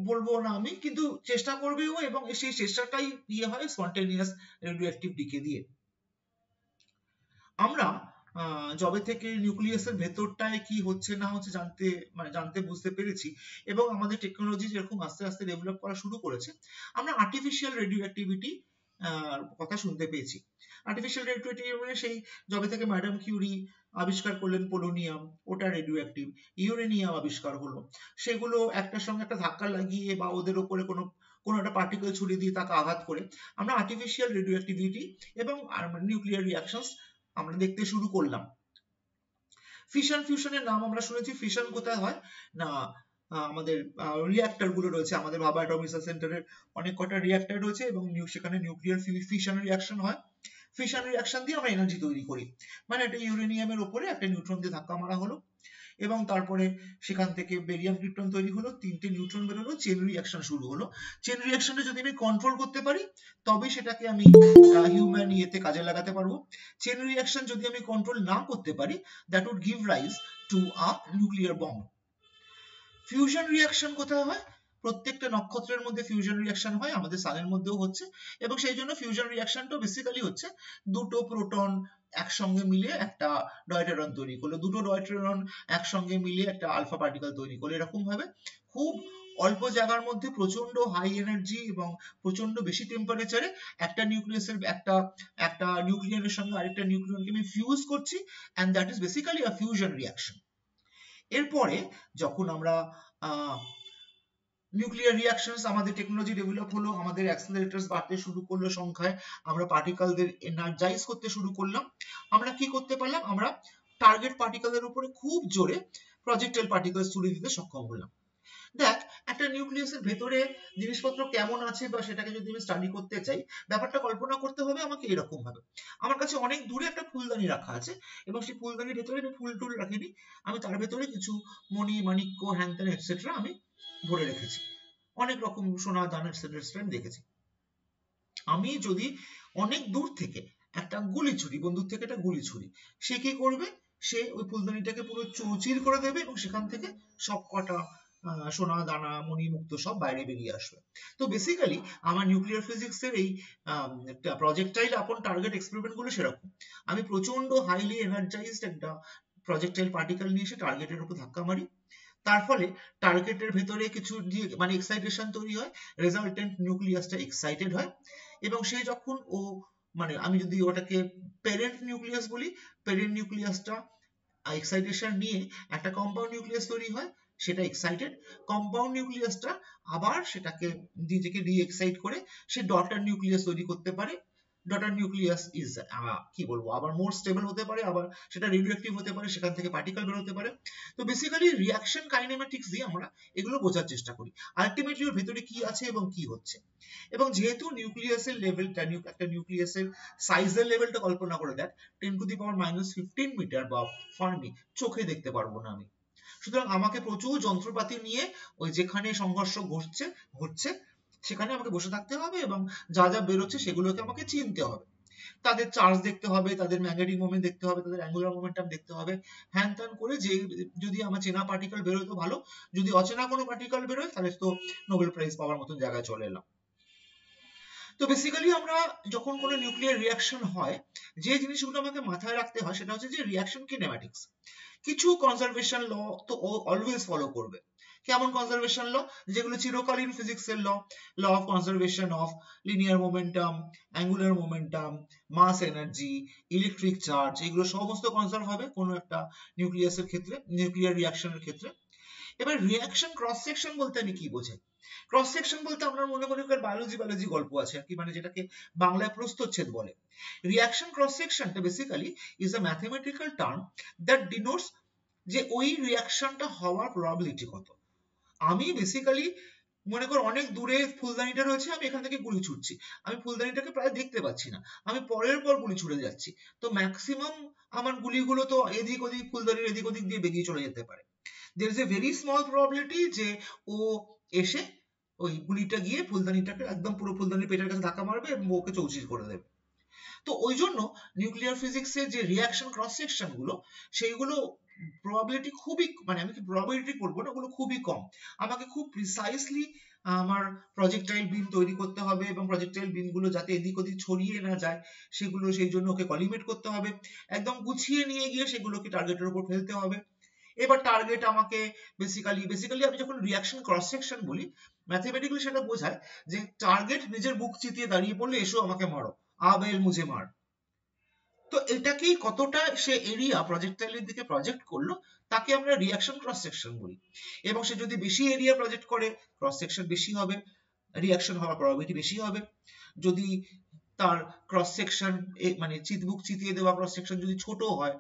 বলবো না আমি, কিন্তু চেষ্টা করবেও, এবং সেই চেষ্টাটাই ইয়ে হয় স্পন্টেনিয়াস রেডিও অ্যাক্টিভ ডিকে দিয়ে। আমরা যবে থেকে নিউক্লিয়াসের ভেতরটায় কি হচ্ছে না হচ্ছে জানতে বুঝতে পেরেছি, এবং আমাদের টেকনোলজি যেরকম আস্তে আস্তে ডেভেলপ করা শুরু করেছে, আমরা আর্টিফিশিয়াল রেডিও অ্যাক্টিভিটি কথা শুনতে পেয়েছি। আর্টিফিশিয়াল রেডিও অ্যাক্টিভিটি মানে সেই যবে থেকে ম্যাডাম কিউরি আবিষ্কার করলেন পোলোনিয়াম, ওটা রেডিও অ্যাক্টিভ। ইউরেনিয়াম আবিষ্কার হলো, সেগুলো একটার সঙ্গে একটা ধাক্কা লাগিয়ে বা ওদের উপরে কোনো একটা পার্টিকেল ছুড়ে দিয়ে তাকে আঘাত করে আমরা আর্টিফিশিয়াল রেডিও অ্যাক্টিভিটি এবং নিউক্লিয়ার রিঅ্যাকশনস আমরা দেখতে শুরু করলাম। ফিশন ফিউশনের নাম আমরা শুনেছি। ফিশন কোথায় হয় না, আমাদের রিঅ্যাক্টর গুলো রয়েছে, আমাদের ভাবা অ্যাটম রিসার্চ সেন্টারের অনেক কটা রিঅ্যাক্টর রয়েছে এবং সেখানে নিউক্লিয়ার ফিশন রিঅ্যাকশন হয়। ফিশন রিঅ্যাকশন দিয়ে আমরা এনার্জি তৈরি করি, মানে একটা ইউরেনিয়ামের উপরে একটা নিউট্রন দিয়ে ধাক্কা মারা হলো এবং তারপরে সেখান থেকে বেরিয়াম ক্রিপ্টন তৈরি হলো, 3টে নিউট্রন বেরোলো, চেন রিঅ্যাকশন শুরু হলো। চেন রিঅ্যাকশনে যদি আমি কন্ট্রোল করতে পারি তবে সেটাকে আমি হিউম্যান ইয়েতে কাজে লাগাতে পারবো। চেন রিঅ্যাকশন যদি আমি কন্ট্রোল না করতে পারি, that would give rise to a nuclear bomb. Fusion reaction কোথায় হয়? প্রত্যেকটা নক্ষত্রের মধ্যে ফিউশন রিঅ্যাকশন হয়, আমাদের সানের মধ্যেও হচ্ছে, এবং সেই জন্য ফিউশন রিঅ্যাকশনটা বেসিক্যালি হচ্ছে দুটো প্রোটন একসঙ্গে মিলিয়ে একটা ডয়টেরন তৈরি করলো, দুটো ডয়টেরন একসঙ্গে মিলিয়ে একটা আলফা পার্টিকেল তৈরি করলো। এরকম ভাবে খুব অল্প জায়গার মধ্যে প্রচন্ড হাই এনার্জি এবং প্রচন্ড বেশি টেম্পারেচারে একটা নিউক্লিয়াসের একটা নিউক্লিয়নের সঙ্গে আরেকটা নিউক্লিয়নকে আমি ফিউজ করছি, and that is basically a fusion reaction. এরপরে যখন আমরা নিউক্লিয়ার রিঅ্যাকশনস, আমাদের টেকনোলজি ডেভেলপ হলো, আমাদের অ্যাক্সিলারেটরস বাড়তে শুরু করলো সংখ্যায়, আমরা পার্টিকেলদের এনার্জাইজ করতে শুরু করলাম। আমরা কি করতে পারলাম? আমরা টার্গেট পার্টিকেলের উপরে খুব জোরে প্রজেক্টাইল পার্টিকেলস ছুড়ে দিতে সক্ষম হলাম। দেখ, একটা নিউক্লিয়াসের ভেতরে জিনিসপত্র কেমন আছে বা সেটাকে যদি আমি স্টাডি করতে চাই, ব্যাপারটা কল্পনা করতে হবে আমাকে এরকম ভাবে। আমার কাছে অনেক দূরে একটা ফুলদানি রাখা আছে এবং সেই ফুলদানির ভেতরে আমি ফুল টুল রাখিনি, আমি তার ভেতরে কিছু মণি মাণিক্য হ্যান ত্যান এটসেট্রা আমি ভরে রেখেছি। অনেক রকম সোনা দান এটসেট্রা আমি দেখেছি। আমি যদি অনেক দূর থেকে একটা গুলি ছুড়ি, বন্দুক থেকে একটা গুলি ছুড়ি, সে কি করবে, সে ওই ফুলদানিটাকে পুরো চৌচির করে দেবে এবং সেখান থেকে সব কটা সোনা দানা মণিমুক্ত সব বাইরে বেরিয়ে আসবে। তো বেসিক্যালি আমার নিউক্লিয়ার ফিজিক্সের এই প্রজেক্টাইল আপন টার্গেট এক্সপেরিমেন্ট গুলো সেরকম। আমি প্রচন্ড হাইলি এনার্জাইজড একটা প্রজেক্টাইল পার্টিকেল নিয়ে এসে টার্গেটের উপর ধাক্কা মারি, তার ফলে টার্গেটের ভেতরে কিছু মানে এক্সাইটেশন তৈরি হয়, রেজাল্টেন্ট নিউক্লিয়াসটা এক্সাইটেড হয় এবং সে যখন ও মানে আমি যদি ওটাকে প্যারেন্ট নিউক্লিয়াস বলি, প্যারেন্ট নিউক্লিয়াসটা এক্সাইটেশন নিয়ে একটা কম্পাউন্ড নিউক্লিয়াস তৈরি হয়, সেটা এক্সাইটেড কম্পাউন্ড নিউক্লিয়াসটা আবার সেটাকে নিজেকে রি এক্সাইট করে সে ডটার নিউক্লিয়াস তৈরি করতে পারে। ডটার নিউক্লিয়াস ইজ কি বলবো, আবার মোর স্টেবল হতে পারে, আবার সেটা রেডিওঅ্যাক্টিভ হতে পারে, সেখান থেকে পার্টিকেল বের হতে পারে। তো বেসিক্যালি রিঅ্যাকশন কাইনেমেটিক্স দিয়ে আমরা এগুলো বোঝার চেষ্টা করি, আলটিমেটলি ওর ভেতরে কি আছে এবং কি হচ্ছে। এবং যেহেতু নিউক্লিয়াসের লেভেলটা একটা নিউক্লিয়াসের সাইজের লেভেলটা কল্পনা করে দেখ 10⁻⁻15 মিটার বা ফার্মি, চোখে দেখতে পারবো না আমি। সুতরাং আমাকে প্রচুর যন্ত্রপাতি নিয়ে ওই যেখানে সংঘর্ষ ঘটছে সেখানে আমাকে বসে থাকতে হবে এবং যা যা বেরোচ্ছে সেগুলোকে আমাকে চিনতে হবে, তাদের চার্জ দেখতে হবে, তাদের ম্যাগনেটিক মোমেন্ট দেখতে হবে, তাদের অ্যাঙ্গুলার মোমেন্টাম দেখতে হবে, হ্যান ত্যান করে যে যদি আমার চেনা পার্টিকেল বেরোয় তো ভালো, যদি অচেনা কোনো পার্টিকেল বেরোয় তাহলে তো নোবেল প্রাইজ পাওয়ার মতন জায়গায় চলে এলাম। তো বেসিক্যালি আমরা যখন কোনো নিউক্লিয়ার রিঅ্যাকশন হয়, যে জিনিসগুলো আমাকে মাথায় রাখতে হয় সেটা হচ্ছে যে রিঅ্যাকশন কিনেম্যাটিক্স। কিছু কনজারভেশন ল তো অলওয়েজ ফলো করবে। কেমন কনজারভেশন ল? যেগুলো চিরকালীন ফিজিক্সের law, law of conservation of linear momentum, angular momentum, mass energy, electric charge, এগুলো সমস্ত কনজার্ভ হবে কোনো একটা নিউক্লিয়াসের ক্ষেত্রে, নিউক্লিয়ার রিঅ্যাকশনের ক্ষেত্রে। এবার রিঅ্যাকশন ক্রস সেকশন বলতে আমি কি বোঝাই? ক্রস সেকশন বলতে আমরা মনে করি বায়োলজি গল্প আছে আর কি, মানে যেটাকে বাংলায় প্রস্থচ্ছেদ বলে। রিঅ্যাকশন ক্রস সেকশনটা basically is a mathematical term that denotes যে ওই রিঅ্যাকশনটা হওয়ার প্রবাবিলিটি কত। আমি বেসিক্যালি মনে কর অনেক দূরে ফুলদানিটা রয়েছে, আমি এখান থেকে গুলি ছুটছি, আমি ফুলদানিটাকে প্রায় দেখতে পাচ্ছি না, আমি পরের পর গুলি ছুড়ে যাচ্ছি, তো ম্যাক্সিমাম আমার গুলিগুলো তো এদিক ওদিক ফুলদানির এদিক ওদিক দিয়ে বেরিয়ে চলে যেতে পারে। there is a very small probability যে ও এসে ওই গুলিটা গিয়ে ফুলদানিটাকে একদম পুরো ফুলদানির পেটের কাছে ধাক্কা মারবে এবং ওকে চৌচির করে দেবে। তো ওই জন্য নিউক্লিয়ার ফিজিক্সের যে রিঅ্যাকশন ক্রস সেকশন গুলো সেইগুলো প্রবাবিলিটি খুবই, মানে আমি কি প্রবাবিলিটি করবো না, ওগুলো খুবই কম। আমাকে খুব প্রিসাইসলি আমার প্রজেক্টাইল বিম তৈরি করতে হবে এবং প্রজেক্টাইল বিম গুলো যাতে এদিক ওদিক ছড়িয়ে না যায় সেগুলো, সেই জন্য ওকে কলিমেট করতে হবে, একদম গুছিয়ে নিয়ে গিয়ে সেগুলোকে টার্গেটের উপর ফেলতে হবে। এবার টার্গেট আমাকে বেসিক্যালি আমি যখন রিঅ্যাকশন ক্রস সেকশন বলি ম্যাথমেটিক্যালি সেটা বোঝায় যে টার্গেট নিজের বুক চিতিয়ে দাঁড়িয়ে পড়লে এসো আমাকে মারো, আবেল মুঝে মার। তো এটাকেই কতটা সে এরিয়া প্রজেক্টাইলের দিকে প্রজেক্ট করলো তাকে আমরা রিঅ্যাকশন ক্রস সেকশন বলি। এবং সে যদি বেশি এরিয়া প্রজেক্ট করে ক্রস সেকশন বেশি হবে, রিঅ্যাকশন হওয়ার প্রবাবিলিটি বেশি হবে। যদি তার ক্রস সেকশন মানে বুক চিতিয়ে দেওয়া ক্রস সেকশন যদি ছোট হয়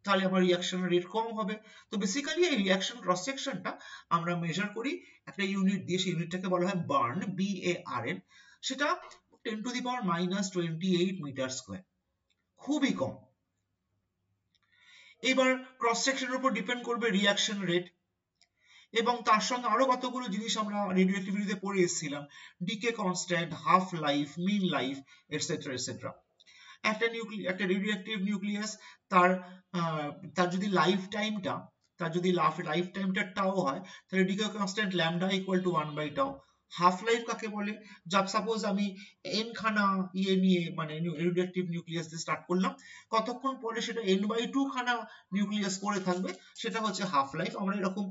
তাহলে আমার রিঅ্যাকশন রেট কম হবে। তো বেসিক্যালি এই রিঅ্যাকশন ক্রস সেকশনটা আমরা মেজার করি একটা ইউনিট দিয়ে, সেই ইউনিটটাকে বলা হয় বার্ন, BARN, সেটা 10⁻⁻28 মিটার স্কয়ার, খুবই কম। এবার ক্রস সেকশনের উপর ডিপেন্ড করবে রিঅ্যাকশন রেট এবং তার সঙ্গে আরো কতগুলো জিনিস আমরা রেডিওঅ্যাক্টিভিটিতে পড়ে এসেছিলাম, decay constant, half life, mean life, et cetera et cetera. একটা রেডিওঅ্যাক্টিভ নিউক্লিয়াস তার যদি লাইফ টাইমটা টাও হয় তাহলে decay constant lambda equal to 1/টাও। হাফ লাইফ কাকে বলে? সাপোজ আমি n খানা নিয়ে মানে রেডিওঅ্যাক্টিভ নিউক্লিয়াস দিয়ে স্টার্ট করলাম, কতক্ষণ পরে সেটা n/2 খানা নিউক্লিয়াস করে থাকবে, সেটা হচ্ছে হাফ লাইফ। আমরা এরকম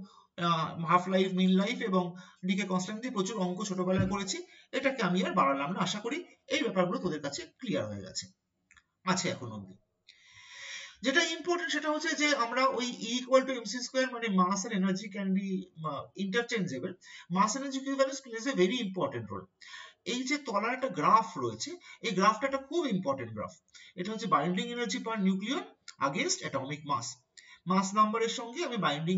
হাফ লাইফ, মিন লাইফ এবং ডিকে কনস্ট্যান্ট দিয়ে প্রচুর অঙ্ক ছোটবেলায় করেছি, এটাকে আমি আর বাড়ালাম না। আশা করি এই ব্যাপারগুলো তোদের কাছে ক্লিয়ার হয়ে গেছে আছে এখন অবধি। যেটা ইম্পর্টেন্ট সেটা হচ্ছে যে আমরা ওই E = mc² মানে mass and energy can be interchangeable. Mass energy equivalence plays a very important role. এই যে তলার একটা গ্রাফ রয়েছে, এই গ্রাফটা একটা খুব ইম্পর্টেন্ট গ্রাফ। এটা হচ্ছে বাইন্ডিং এনার্জি পার নিউক্লিয়ন আগেইনস্ট অ্যাটমিক মাস। মাস নাম্বারের সঙ্গে আমি বাইন্ডিং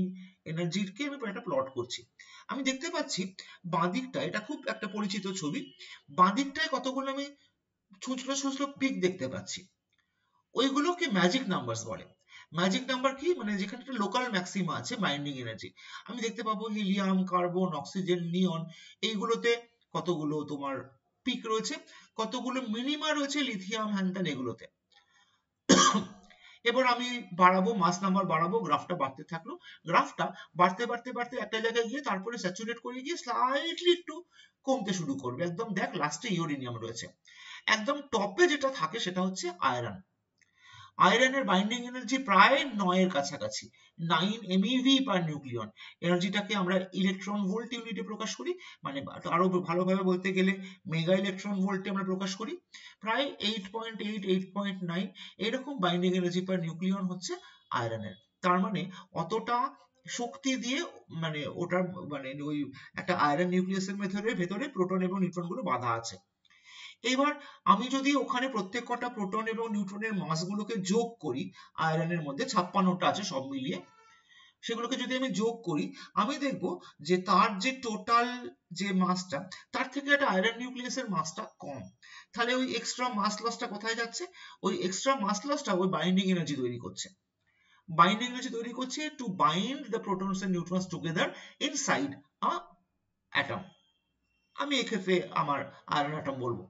এনার্জিকে আমি একটা প্লট করছি। আমি দেখতে পাচ্ছি বাঁদিকটা, এটা খুব একটা পরিচিত ছবি, বাঁদিকটায় কতগুলো আমি ছুঁচলো পিক দেখতে পাচ্ছি, ওইগুলোকে ম্যাজিক নাম্বারস বলে। ম্যাজিক নাম্বার কি, মানে যেখানে একটা লোকাল ম্যাক্সিমা আছে বাইন্ডিং এনার্জি, আমি দেখতে পাবো হিলিয়াম, কার্বন, অক্সিজেন, নিয়ন, এইগুলোতে কতগুলো তোমার পিক রয়েছে, কতগুলো মিনিমা রয়েছে লিথিয়াম, হ্যান এগুলোতে। এবার আমি বাড়াবো, মাস নাম্বার বাড়াবো, গ্রাফটা বাড়তে থাকলো, গ্রাফটা বাড়তে বাড়তে বাড়তে একটা জায়গায় গিয়ে তারপরে স্যাচুরেট করে গিয়ে স্লাইটলি একটু কমতে শুরু করবে, একদম দেখ লাস্টে ইউরেনিয়াম রয়েছে। একদম টপে যেটা থাকে সেটা হচ্ছে আয়রন। আয়রনের বাইন্ডিং এনার্জি প্রায় 9 এর কাছাকাছি, 9 MeV পার নিউক্লিয়ন। এনার্জিটাকে আমরা ইলেকট্রন ভোল্ট ইউনিটে প্রকাশ করি, মানে আরো ভালোভাবে বলতে গেলে মেগা ইলেকট্রন ভোল্টে আমরা প্রকাশ করি। প্রায় 8.8, 8.9 এরকম বাইন্ডিং এনার্জি পার নিউক্লিয়ন হচ্ছে আয়রনের। তার মানে অতটা শক্তি দিয়ে, মানে ওটার মানে ওই একটা আয়রন নিউক্লিয়াসের ভেতরে প্রোটন এবং নিউট্রন গুলো বাঁধা আছে। এবার আমি যদি ওখানে প্রত্যেক কটা প্রোটন এবং নিউট্রনের মাসগুলোকে যোগ করি, আয়রনের মধ্যে 56টা আছে সব মিলিয়ে, সেগুলোকে যদি আমি যোগ করি, আমি দেখব যে তার যে টোটাল যে মাসটা, তার থেকে একটা আয়রন নিউক্লিয়াসের মাসটা কম। তাহলে ওই এক্সট্রা মাস লসটা কোথায় যাচ্ছে? ওই এক্সট্রা মাস লসটা ওই বাইন্ডিং এনার্জি তৈরি করছে, বাইন্ডিং এনার্জি তৈরি করছে to bind the protons and neutrons together inside a atom. আমি এক্ষেত্রে আমার আয়রন অ্যাটম বলবো।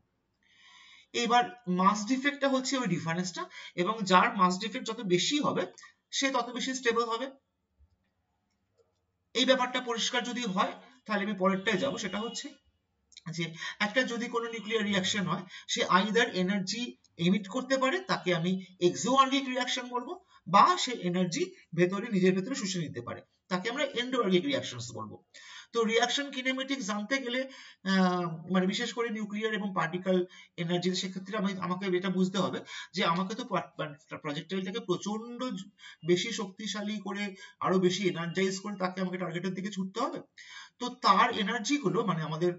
এবার মাস ডিফেক্টটা হচ্ছে ওই ডিফারেন্সটা, এবং যার মাস ডিফেক্ট যত বেশি হবে সে তত বেশি স্টেবল হবে। এই ব্যাপারটা পরিষ্কার যদি হয় তাহলে আমি পরেরটায় যাব, সেটা হচ্ছে যে একটা যদি কোনো নিউক্লিয়ার রিঅ্যাকশন হয়, সে আইদার এনার্জি এমিট করতে পারে, তাকে আমি এক্সোআর্গিক রিঅ্যাকশন বলবো, বা সে এনার্জি নিজের ভেতরে শুষে নিতে পারে, তাকে আমরা এন্ডোআর্গিক রিঅ্যাকশনস বলবো। তো রিঅ্যাকশন কিনেমেটিক্স জানতে গেলে মানে বিশেষ করে নিউক্লিয়ার এবং পার্টিকেল এনার্জি, সেক্ষেত্রে আমাকে এটা বুঝতে হবে যে আমাকে তো প্রজেক্টাইলটাকে প্রচন্ড বেশি শক্তিশালী করে, আরো বেশি এনার্জাইজ করে তাকে আমাকে টার্গেটের দিকে ছুটতে হবে। তো তার এনার্জি গুলো, মানে আমাদের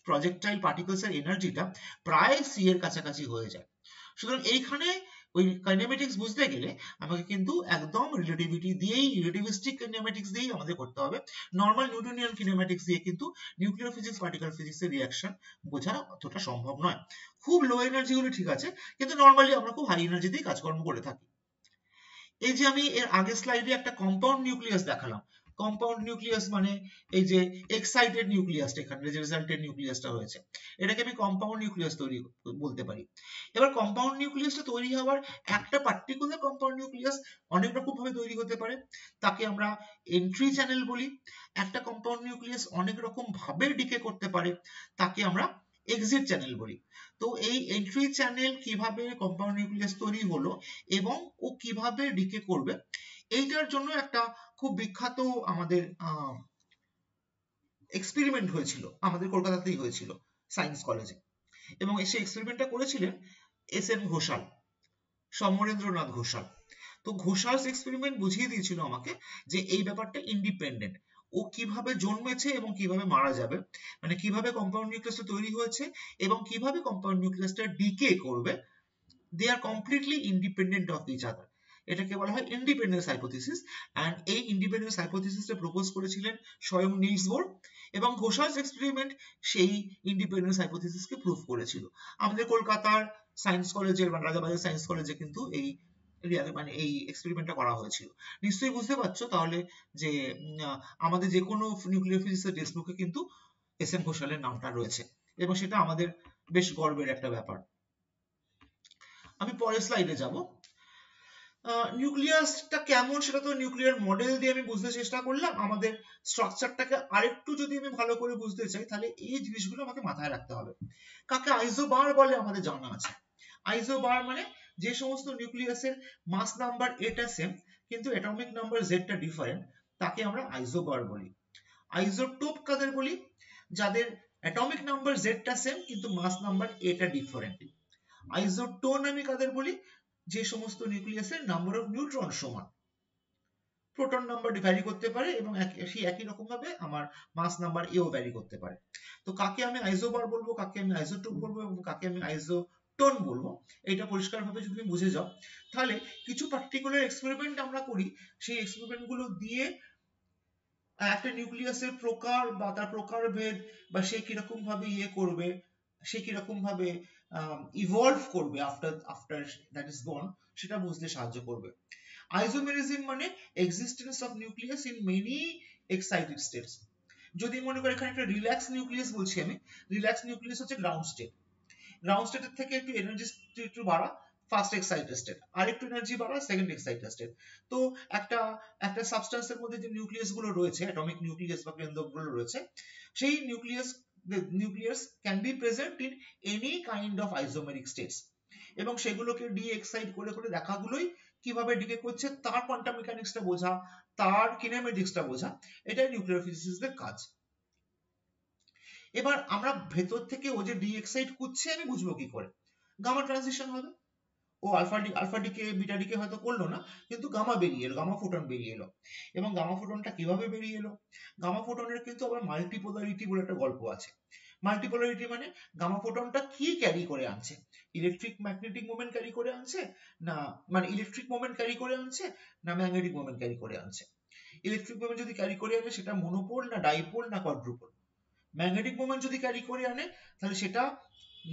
প্রজেক্টাইল পার্টিকলস এর এনার্জিটা প্রায় সি এর কাছাকাছি হয়ে যায়। সুতরাং এইখানে ওই কাইনেমেটিক্স বুঝতে গেলে আমাকে কিন্তু একদম রিলেটিভিটি দিয়েই, রিলেটিভিস্টিক কাইনেমেটিক্স দিয়েই আমাদের করতে হবে। নর্মাল নিউটনিয়ান কিনেমেটিক্স দিয়ে কিন্তু নিউক্লিয়ার ফিজিক্স, পার্টিকেল ফিজিক্স এর রিঅ্যাকশন বোঝা অতটা সম্ভব নয়। খুব লো এনার্জি হলে ঠিক আছে, কিন্তু নর্মালি আমরা খুব হাই এনার্জি দিয়ে কাজকর্ম করে থাকি। এই যে আমি এর আগের স্লাইডে একটা কম্পাউন্ড নিউক্লিয়াস দেখালাম, কম্পাউন্ড নিউক্লিয়াস মানে এই যে এক্সাইটেড নিউক্লিয়াসটা, এখানে যে রেজাল্টেড নিউক্লিয়াসটা হয়েছে, এটাকে আমি কম্পাউন্ড নিউক্লিয়াস তৈরি বলতে পারি। এবার কম্পাউন্ড নিউক্লিয়াসটা তৈরি হওয়ার একটা পার্টিকুলার কম্পাউন্ড নিউক্লিয়াস অনেক রকম ভাবে তৈরি হতে পারে, তাকে আমরা এন্ট্রি চ্যানেল বলি। একটা কম্পাউন্ড নিউক্লিয়াস অনেক রকম ভাবে ডিকে করতে পারে, তাকে আমরা এক্সিট চ্যানেল বলি। তো এই এন্ট্রি চ্যানেল কিভাবে কম্পাউন্ড নিউক্লিয়াস তৈরি হলো এবং ও কিভাবে ডিকে করবে, এইটার জন্য একটা খুব বিখ্যাত আমাদের এক্সপেরিমেন্ট হয়েছিল, আমাদের কলকাতাতেই হয়েছিল সায়েন্স কলেজে, এবং সেই এক্সপেরিমেন্টটা করেছিলেন এস.এন. ঘোষাল, সমরেন্দ্রনাথ ঘোষাল। তো ঘোষালস এক্সপেরিমেন্ট বুঝিয়ে দিয়েছিল আমাকে যে এই ব্যাপারটা ইন্ডিপেন্ডেন্ট, ও কিভাবে জন্মেছে এবং কিভাবে মারা যাবে, মানে কিভাবে কম্পাউন্ড নিউক্লিয়াসটা তৈরি হয়েছে এবং কিভাবে কম্পাউন্ড নিউক্লিয়াসটা ডিকে করবে, they are completely independent of each other. এটাকে বলা হয় ইন্ডিপেন্ডেন্স হাইপোথিসিস, এন্ড এই ইন্ডিপেন্ডেন্স হাইপোথিসিসটা প্রপোজ করেছিলেন স্বয়ং নিলস বোর, এবং ঘোষালস এক্সপেরিমেন্ট সেই ইন্ডিপেন্ডেন্স হাইপোথিসিসকে প্রুভ করেছিল। আমাদের কলকাতার সায়েন্স কলেজের, মানে রাজাবাজার সায়েন্স কলেজে কিন্তু এই মানে এই এক্সপেরিমেন্টটা করা হয়েছিল। নিশ্চয়ই বুঝতে পারছো তাহলে যে আমাদের যে কোনো নিউক্লিয়ার ফিজিক্সের টেক্সট বুকে কিন্তু এস এন ঘোষালের নামটা রয়েছে, এবং সেটা আমাদের বেশ গর্বের একটা ব্যাপার। আমি পরের স্লাইডে যাব। নিউক্লিয়াসটা কেমন সেটা তো নিউক্লিয়ার মডেল দিয়ে আমি বুঝতে চেষ্টা করলাম। আমাদের স্ট্রাকচারটাকে আরেকটু যদি আমি ভালো করে বুঝতে চাই, তাহলে এই জিনিসগুলো আমাকে মাথায় রাখতে হবে। কাকে আইসোবার বলে আমাদের জানা আছে। আইসোবার মানে যে সমস্ত নিউক্লিয়াসের মাস নাম্বার এটা সেম কিন্তু অ্যাটমিক নাম্বার জেডটা ডিফারেন্ট, তাকে আমরা আইসোবার বলি। আইসোটোপ কাদের বলি? যাদের অ্যাটমিক নাম্বার জেডটা সেম কিন্তু মাস নাম্বার এটা ডিফারেন্ট। আইসোটোন আমি কাদের বলি? যে সমস্ত নিউক্লিয়াসের নাম্বার অফ নিউট্রন সমান, প্রোটন নাম্বার ভ্যারি করতে পারে এবং সেই একই রকম ভাবে আমার মাস নাম্বার এও ভ্যারি করতে পারে। তো কাকে আমি আইসোবার বলবো, কাকে আমি আইসোটোপ বলবো এবং কাকে আমি আইসোটোন বলবো, এটা পরিষ্কারভাবে যদি তুমি বুঝে যাও, তাহলে কিছু পার্টিকুলার এক্সপেরিমেন্ট আমরা করি, সেই এক্সপেরিমেন্ট গুলো দিয়ে একটা নিউক্লিয়াসের প্রকার বা তার প্রকারভেদ, বা সে কিরকম ভাবে ইয়ে করবে, সে কিরকম ভাবে ইভলভ করবে আফটার দ্যাট ইজ বর্ন, সেটা বুঝতে সাহায্য করবে। আইসোমেরিজম মানে existence of nucleus in many excited states. যদি মনে করি এখানে একটা রিল্যাক্স নিউক্লিয়াস বলছি আমি, রিল্যাক্স নিউক্লিয়াস হচ্ছে গ্রাউন্ড স্টেট, গ্রাউন্ড স্টেটের থেকে একটু এনার্জি একটু বাড়া ফার্স্ট এক্সাইটেড স্টেট, আর একটু এনার্জি বাড়া সেকেন্ড এক্সাইটেড স্টেট। তো একটা একটা সাবস্টেন্সের মধ্যে যে নিউক্লিয়াস গুলো রয়েছে, অ্যাটমিক নিউক্লিয়াস বা কেন্দ্রকগুলো রয়েছে, সেই nucleus can be present in any kind of isomeric states, এবং সেগুলোকে ডি এক্সাইট করে করে দেখাগুলোই কিভাবে ডিকে করছে তার কোয়ান্টাম মেকানিক্সটা বোঝা, তার কিনেমেটিক্সটা বোঝা, এটাই নিউক্লিয়ার ফিজিসিস্টদের কাজ। এবার আমরা ভেতর থেকে ও যে ডি এক্সাইট করছে আমি বুঝবো কি করে? গামা ট্রানজিশন হবে, ও আলফা ডিকে বিটা ডিকে হয়তো করলো না, কিন্তু গামা বেরিয়ে এলো, গামা ফোটন বেরিয়ে এলো। এবং গামা ফোটনটা কিভাবে বেরিয়ে এলো? গামা ফোটনের কিন্তু আবার মাল্টিপোলারিটি বলে একটা গল্প আছে। মাল্টিপোলারিটি মানে গামা ফোটনটা কি ক্যারি করে আনছে? ইলেকট্রিক ম্যাগনেটিক মোমেন্ট ক্যারি করে আনছে, না মানে ইলেকট্রিক মোমেন্ট ক্যারি করে আনছে, না ম্যাগনেটিক মোমেন্ট ক্যারি করে আনছে? ইলেকট্রিক মোমেন্ট যদি ক্যারি করে আনে সেটা মনোপোল না ডাইপোল না কোয়াড্রুপোল? ম্যাগনেটিক মোমেন্ট যদি ক্যারি করে আনে তাহলে সেটা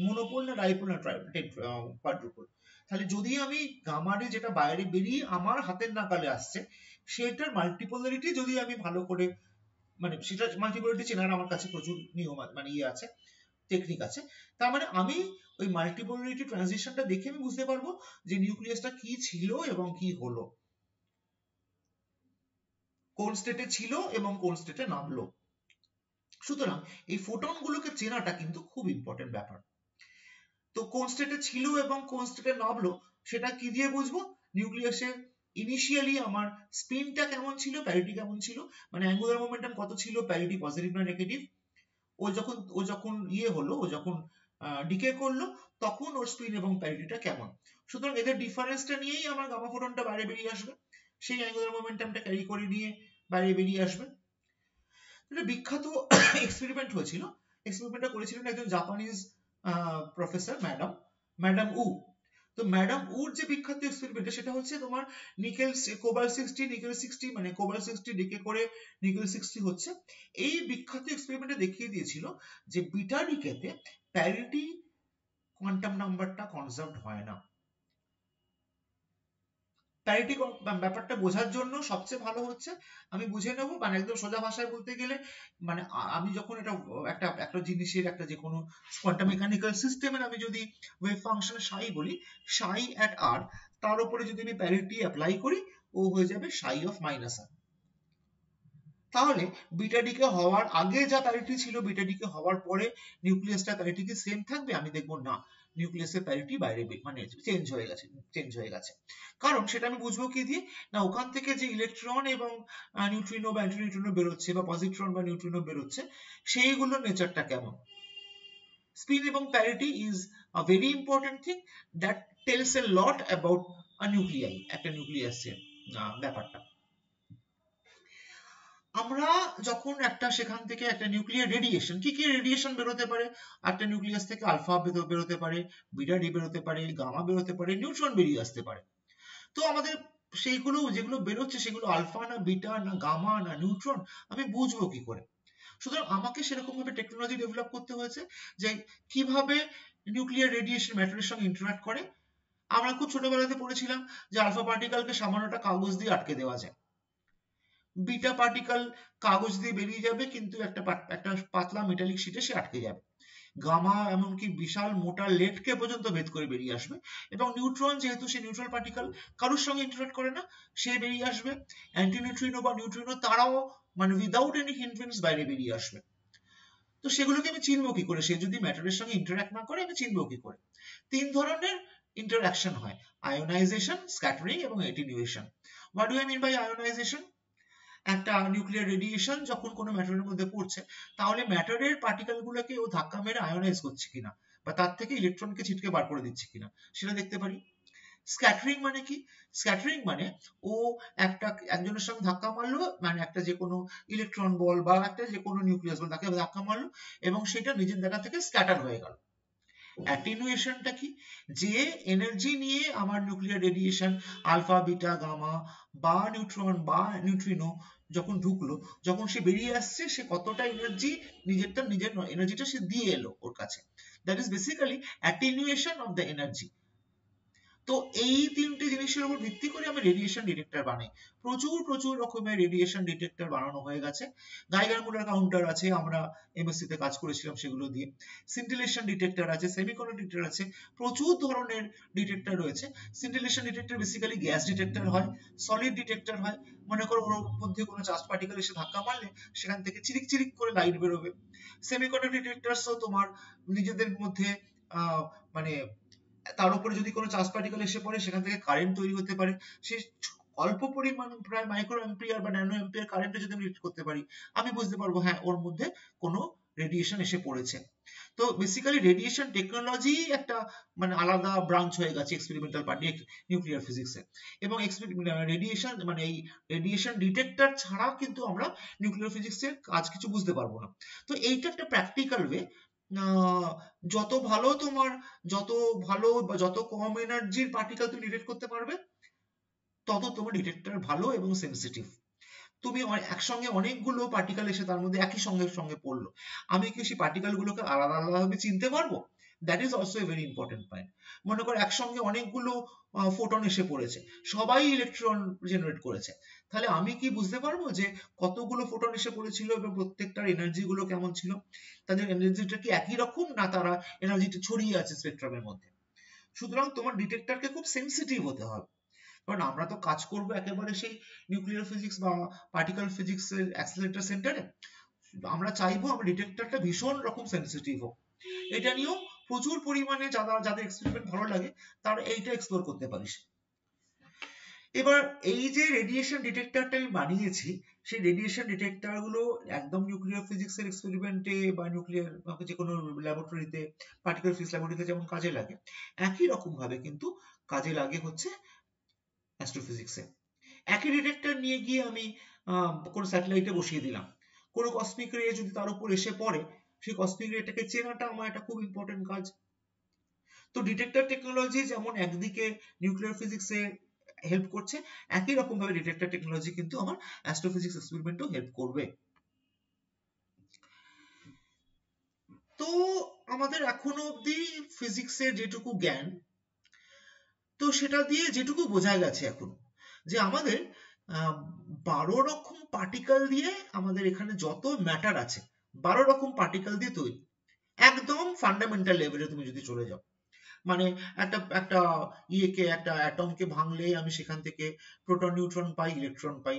মনোপোল না ডাইপোল না কোয়াড্রুপোল? তাহলে যদি আমি গামারে যেটা বাইরে বেরিয়ে আমার হাতের নাগালে আসছে সেটার মাল্টিপোলারিটি যদি আমি ভালো করে মানে সেটা মাল্টিপোলারিটি চেনার আমার কাছে প্রচুর নিয়ম মানে ইয়ে আছে, টেকনিক আছে, তার মানে আমি ওই মাল্টিপোলারিটি ট্রানজিশনটা দেখে আমি বুঝতে পারবো যে নিউক্লিয়াসটা কি ছিল এবং কি হলো, কোন স্টেটে ছিল এবং কোন স্টেটে নামলো। সুতরাং এই ফোটন গুলোকে চেনাটা কিন্তু খুব ইম্পর্টেন্ট ব্যাপার। তো কোন স্টেটে ছিল এবং কোন স্টেটে নামলো সেটা কি দিয়ে বুঝবো? নিউক্লিয়াসে ইনিশিয়ালি আমার স্পিনটা কেমন ছিল, প্যারিটি কেমন ছিল, মানে অ্যাঙ্গুলার মোমেন্টাম কত ছিল, প্যারিটি পজিটিভ না নেগেটিভ, ও যখন ইয়ে হলো, ও যখন ডিকে করলো তখন ওর স্পিন এবং প্যারিটিটা কেমন। সুতরাং এদের ডিফারেন্সটা নিয়েই আমার গামা ফোটনটা বাইরে বেরিয়ে আসবে, সেই অ্যাঙ্গুলার মোমেন্টামটা ক্যারি করে নিয়ে বাইরে বেরিয়ে আসবে। একটা বিখ্যাত এক্সপেরিমেন্ট হয়েছিল, এক্সপেরিমেন্টটা করেছিলেন একজন জাপানিজ প্রফেসর ম্যাডাম উ। তো ম্যাডাম উর যে বিখ্যাত এক্সপেরিমেন্ট সেটা হচ্ছে তোমার কোবাল্ট 60 মানে কোবাল্ট 60 ডিকে করে নিকেল 60 হচ্ছে। এই বিখ্যাত এক্সপেরিমেন্টে দেখিয়ে দিয়েছিল যে বিটা ডিকেতে প্যারিটি কোয়ান্টাম নাম্বারটা কনজার্ভড হয় না। প্যারিটি ব্যাপারটা বোঝার জন্য সবচেয়ে ভালো হচ্ছে আমি বুঝে নেব, মানে একদম সোজা ভাষায় বলতে গেলে মানে আমি যখন এটা একটা জিনিসের একটা যে কোনো কোয়ান্টাম মেকানিক্যাল সিস্টেমের আমি যদি ওয়েভ ফাংশন সাই বলি, সাই অ্যাট আর, তার উপরে যদি আমি প্যারিটি অ্যাপ্লাই করি ও হয়ে যাবে সাই অফ মাইনাস আর। তাহলে বিটা ডিকে হওয়ার আগে যা প্যারিটি ছিল বিটা ডিকে হওয়ার পরে নিউক্লিয়াসটা প্যারিটি কি সেম থাকবে? আমি দেখবো না, নিউক্লিয়াসের প্যারিটি বাইরে মানে চেঞ্জ হয়ে গেছে। কারণ সেটা আমি বুঝবো কি দিয়ে? না ওখান থেকে যে ইলেকট্রন এবং নিউট্রিনো বা অ্যান্টিনিউট্রিনো বেরোচ্ছে বা পজিট্রন বা নিউট্রিনো বেরোচ্ছে সেইগুলোর নেচারটা কেমন। স্পিন এবং parity is a very important thing that tells a lot about a nuclei, একটা নিউক্লিয়াসের ব্যাপারটা। আমরা যখন সেখান থেকে একটা নিউক্লিয়ার রেডিয়েশন, কি কি রেডিয়েশন বেরোতে পারে? একটা নিউক্লিয়াস থেকে আলফা বেরোতে পারে, বিটা ডি বেরোতে পারে, গামা বেরোতে পারে, নিউট্রন বেরিয়ে আসতে পারে। তো আমাদের সেইগুলো যেগুলো বেরোচ্ছে সেগুলো আলফা না বিটা না গামা না নিউট্রন, আমি বুঝবো কি করে? সুতরাং আমাকে সেরকম ভাবে টেকনোলজি ডেভেলপ করতে হয়েছে যে কিভাবে নিউক্লিয়ার রেডিয়েশন ম্যাটারের সঙ্গে ইন্টারঅ্যাক্ট করে। আমরা খুব ছোটবেলাতে পড়েছিলাম যে আলফা পার্টিকেলকে সামান্যটা কাগজ দিয়ে আটকে দেওয়া যায়, বিটা পার্টিকেল কাগজ দিয়ে বেরিয়ে যাবে কিন্তু একটা পাতলা মেটালিক শিটে সে আটকে যাবে, গামা এমনকি বিশাল মোটা লেডকে পর্যন্ত ভেদ করে বেরিয়ে আসবে, এবং নিউট্রন যেহেতু সে নিউট্রাল পার্টিকেল কারোর সঙ্গে ইন্টারঅ্যাক্ট করে না সে বেরিয়ে আসবে, অ্যান্টিনিউট্রিনো বা নিউট্রিনো তারাও মানে উইদাউট এনি হিন্ড্রেন্স বাইরে বেরিয়ে আসবে। তো সেগুলোকে আমি চিনবো কি করে? সে যদি ম্যাটারের সঙ্গে ইন্টারঅ্যাক্ট না করে আমি চিনবো কি করে? তিন ধরনের ইন্টারঅ্যাকশন হয়, আয়োনাইজেশন, স্ক্যাটারিং এবং attenuation. What do I mean by ionization? একটা নিউক্লিয়ার রেডিয়েশন যখন কোনো ম্যাটারের মধ্যে পড়ছে তাহলে ম্যাটারের পার্টিকেল গুলোকে ও ধাক্কা মেরে আয়োনাইজ করছে কিনা বা তার থেকে ইলেকট্রনকে ছিটকে বার করে দিচ্ছে কিনা সেটা দেখতে পারি। স্ক্যাটারিং মানে কি? স্ক্যাটারিং মানে ও একজনের সঙ্গে ধাক্কা মারলো, মানে একটা যে কোনো ইলেকট্রন বল বা একটা যে কোনো নিউক্লিয়াস বল তাকে ধাক্কা মারলো এবং সেটা নিজের জায়গা থেকে স্ক্যাটার হয়ে গেল। অ্যাটেনুয়েশনটা কি? যে এনার্জি নিয়ে আমার nuclear radiation alpha beta gamma বা নিউট্রন বা নিউট্রিনো যখন ঢুকলো, যখন সে বেরিয়ে আসছে সে কতটা এনার্জি নিজের এনার্জিটা সে দিয়ে এলো ওর কাছে, that is basically attenuation of the energy. তো এই তিনটে জিনিসের উপর ভিত্তি করে আমি রেডিয়েশন ডিটেক্টর বানাই। প্রচুর রকমের রেডিয়েশন ডিটেক্টর বানানো হয়ে গেছে। গাইগার-মুলার কাউন্টার আছে, আমরা এমএসসি তে কাজ করেছিলাম সেগুলো দিয়ে। সিন্টিলেশন ডিটেক্টর আছে, সেমিকন্ডাক্টর ডিটেক্টর আছে, প্রচুর ধরনের ডিটেক্টর রয়েছে। Scintillation detector basically gas detector হয়, সলিড ডিটেক্টর হয়। মনে করো ওর মধ্যে কোনো চার্জ পার্টিকেল এসে ধাক্কা মারলে সেখান থেকে চিরিক চিরিক করে লাইট বেরোবে। সেমিকন্ডাক্টর ডিটেক্টরসও তোমার নিজেদের মধ্যে মানে তার উপরে যদি কোনো চার্জ পার্টিকেল এসে পড়ে সেখান থেকে কারেন্ট তৈরি হতে পারে। সেই অল্প পরিমাণ প্রায় মাইক্রো অ্যাম্পিয়ার বা ন্যানো অ্যাম্পিয়ার কারেন্টে যদি আমি রিড করতে পারি, আমি বুঝতে পারবো হ্যাঁ ওর মধ্যে কোনো রেডিয়েশন এসে পড়েছে। তো বেসিক্যালি রেডিয়েশন টেকনোলজি একটা মানে আলাদা ব্রাঞ্চ হয়ে গেছে এক্সপেরিমেন্টাল পার্টি নিউক্লিয়ার ফিজিক্সে। এবং রেডিয়েশন মানে এই রেডিয়েশন ডিটেক্টর ছাড়া কিন্তু আমরা নিউক্লিয়ার ফিজিক্সের কাজ কিছু বুঝতে পারবো না। তো এইটা একটা প্র্যাকটিক্যাল ওয়ে। যত ভালো তোমার যত ভালো বা যত কম এনার্জির পার্টিকেল তুমি ডিটেক্ট করতে পারবে, তত তোমার ডিটেক্টর ভালো এবং সেনসিটিভ। তুমি একসঙ্গে অনেকগুলো পার্টিকেল এসে তার মধ্যে একই সঙ্গে পড়লো, আমি কি সেই পার্টিকেল গুলোকে আলাদা আলাদাভাবে চিনতে পারবো? That is also a very important point. মনে করো একসঙ্গে অনেকগুলো ফোটন এসে পড়েছে, সবাই ইলেকট্রন জেনারেট করেছে, তাহলে আমি কি বুঝতে পারবো যে কতগুলো ফোটন এসে পড়েছিল এবং প্রত্যেকটার এনার্জি গুলো কেমন ছিল? তাদের এনার্জিটা কি একই রকম, না তারা এনার্জিটা ছড়িয়ে আছে স্পেকট্রামের মধ্যে? সুতরাং তোমার ডিটেক্টরকে খুব সেনসিটিভ হতে হবে, কারণ আমরা তো কাজ করব একেবারে সেই নিউক্লিয়ার ফিজিক্স বা পার্টিকেল ফিজিক্স এর অ্যাক্সিলারেটর সেন্টারে। আমরা চাইবো আমার ডিটেক্টরটা ভীষণ রকম সেনসিটিভ হোক। এটা নিয়েও প্রচুর পরিমাণে যাদের এক্সপেরিমেন্ট ভালো লাগে তারা এইটা এক্সপ্লোর করতে পারিস। এবার এই যে রেডিয়েশন ডিটেক্টরটা আমি বানিয়েছি, সেই রেডিয়েশন ডিটেক্টর গুলো একদম নিউক্লিয়ার ফিজিক্স এর এক্সপেরিমেন্টে বা নিউক্লিয়ার যে কোনো ল্যাবরেটরিতে, পার্টিকেল ফিজিক্স ল্যাবরেটরিতে যেমন কাজে লাগে, একই রকম ভাবে কিন্তু কাজে লাগে হচ্ছে অ্যাস্ট্রোফিজিক্সে। একই ডিটেক্টর নিয়ে গিয়ে আমি কোনো স্যাটেলাইটে বসিয়ে দিলাম, কোনো কসমিক রে যদি তার উপর এসে পড়ে, সেই কসমিক রেটাকে চেনাটা আমার একটা খুব ইম্পর্টেন্ট কাজ। তো ডিটেক্টর টেকনোলজি যেমন একদিকে নিউক্লিয়ার ফিজিক্সে হেল্প করছে, একই রকম ভাবে ডিটেক্টর টেকনোলজি কিন্তু আমার অ্যাস্ট্রোফিজিক্স এক্সপেরিমেন্টেও হেল্প করবে। তো আমাদের এখনো অবধি ফিজিক্সের যেটুকু জ্ঞান, তো সেটা দিয়ে যেটুকু বোঝা গেছে এখন, যে আমাদের 12 রকম পার্টিকেল দিয়ে আমাদের এখানে যত ম্যাটার আছে 12 রকম পার্টিকেল দিয়ে তৈরি। একদম ফান্ডামেন্টাল লেভেলে তুমি যদি চলে যাও, মানে একটা একটা অ্যাটমকে ভাঙলে আমি সেখান থেকে প্রোটন, নিউট্রন পাই, ইলেকট্রন পাই।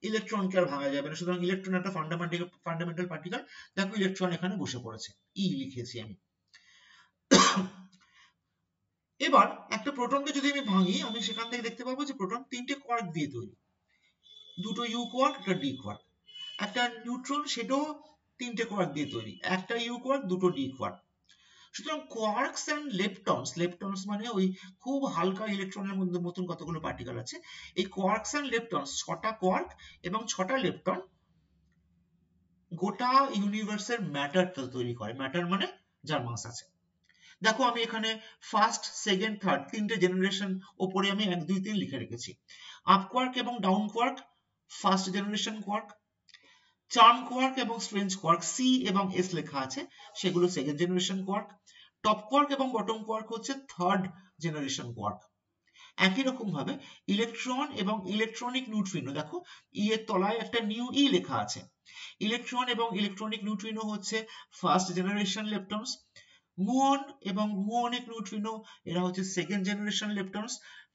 ইলেকট্রনকে আর ভাঙা যাবে না, সুতরাং ইলেকট্রন একটা ফান্ডামেন্টাল পার্টিকেল। দেখো ইলেকট্রন এখানে বসে পড়েছে, ই লিখেছি আমি। এবার একটা প্রোটনকে যদি আমি ভাঙি, আমি সেখান থেকে দেখতে পাবো যে প্রোটন 3টে কোয়ার্ক দিয়ে তৈরি, দুটো ইউ কোয়ার্ক, একটা ডি কোয়ার্ক। একটা নিউট্রন, সেটাও 3টে কোয়ার্ক দিয়ে তৈরি, একটা ইউ কোয়ার্ক, দুটো ডি কোয়ার্ক। সুতরাং কোয়ার্কস এন্ড লেপটনস মানে ওই খুব হালকা ইলেকট্রনের মধ্যে মতন কতগুলো পার্টিকেল আছে, এই কোয়ার্কস এন্ড লেপটনস 6টা কোয়ার্ক এবং 6টা লেপটন গোটা ইউনিভার্সের ম্যাটারটা তৈরি করে। ম্যাটার মানে যার মাস আছে। দেখো আমি এখানে ফার্স্ট, সেকেন্ড, থার্ড 3টে জেনারেশন ওপরে আমি 1 2 3 লিখে রেখেছি। আপ কোয়ার্ক এবং down quark first generation quark, charm quark এবং স্ট্রেঞ্জ কোয়ার্ক সি এবং এস লেখা আছে, সেগুলো second generation quark. Top quark এবং বটম কোয়ার্ক হচ্ছে থার্ড জেনারেশন কোয়ার্ক। একই রকম ভাবে ইলেকট্রন এবং ইলেকট্রনিক নিউট্রিনো, দেখো ই এর তলায় একটা নিউ ই লেখা আছে। ইলেকট্রন এবং ইলেকট্রনিক নিউট্রিনো হচ্ছে ফার্স্ট জেনারেশন লেপটনস। মুন এবং মুওনিক নিউট্রিনো এরা হচ্ছে সেকেন্ড জেনারেশন লেপটনস।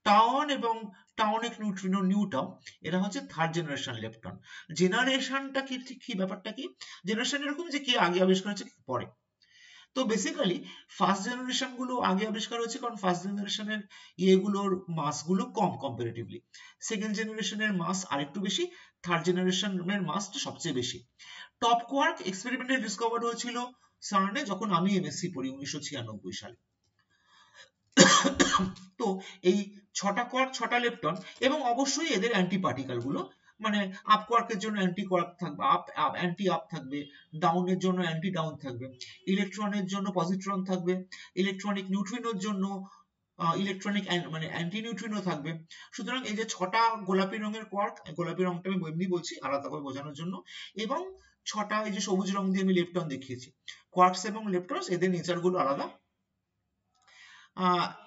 টাউন এবং টাউনিক নিউট্রিনো নিউটাউ এরা হচ্ছে থার্ড জেনারেশন লেপটন। জেনারেশনটা কি ব্যাপারটা কি? জেনারেশন এরকম যে কে আগে আবিষ্কার হচ্ছে পরে। তো বেসিক্যালি ফার্স্ট জেনারেশন গুলো আগে আবিষ্কার হয়েছে কারণ ফার্স্ট জেনারেশনের ইয়েগুলোর মাস গুলো কম কম্পারেটিভলি। সেকেন্ড জেনারেশনের মাস আরেকটু বেশি, থার্ড জেনারেশনের মাসটা সবচেয়ে বেশি। টপ কোয়ার্ক এক্সপেরিমেন্টে ডিসকভার হয়েছিল সার্নে যখন আমি এমএসসি পড়ি 1996 সালে। তো এই 6টা কোয়ার্ক 6টা লেপটন এবং অবশ্যই এদের অ্যান্টি পার্টিকেল গুলো, মানে আপ কোয়ার্কের জন্য অ্যান্টি কোয়ার্ক থাকবে, অ্যান্টি আপ থাকবে, ডাউনের জন্য অ্যান্টি ডাউন থাকবে, ইলেকট্রনের জন্য পজিট্রন থাকবে, ইলেকট্রনিক নিউট্রিনোর জন্য ইলেকট্রনিক মানে অ্যান্টি নিউট্রিনো থাকবে। সুতরাং এই যে 6টা গোলাপি রঙের কোয়ার্ক, গোলাপি রংটা আমি এমনি বলছি আলাদা করে বোঝানোর জন্য, এবং 6টা এই যে সবুজ রং দিয়ে আমি লেপটন দেখিয়েছি, কোয়ার্কস এবং লেপটনস এদের নেচার গুলো আলাদা।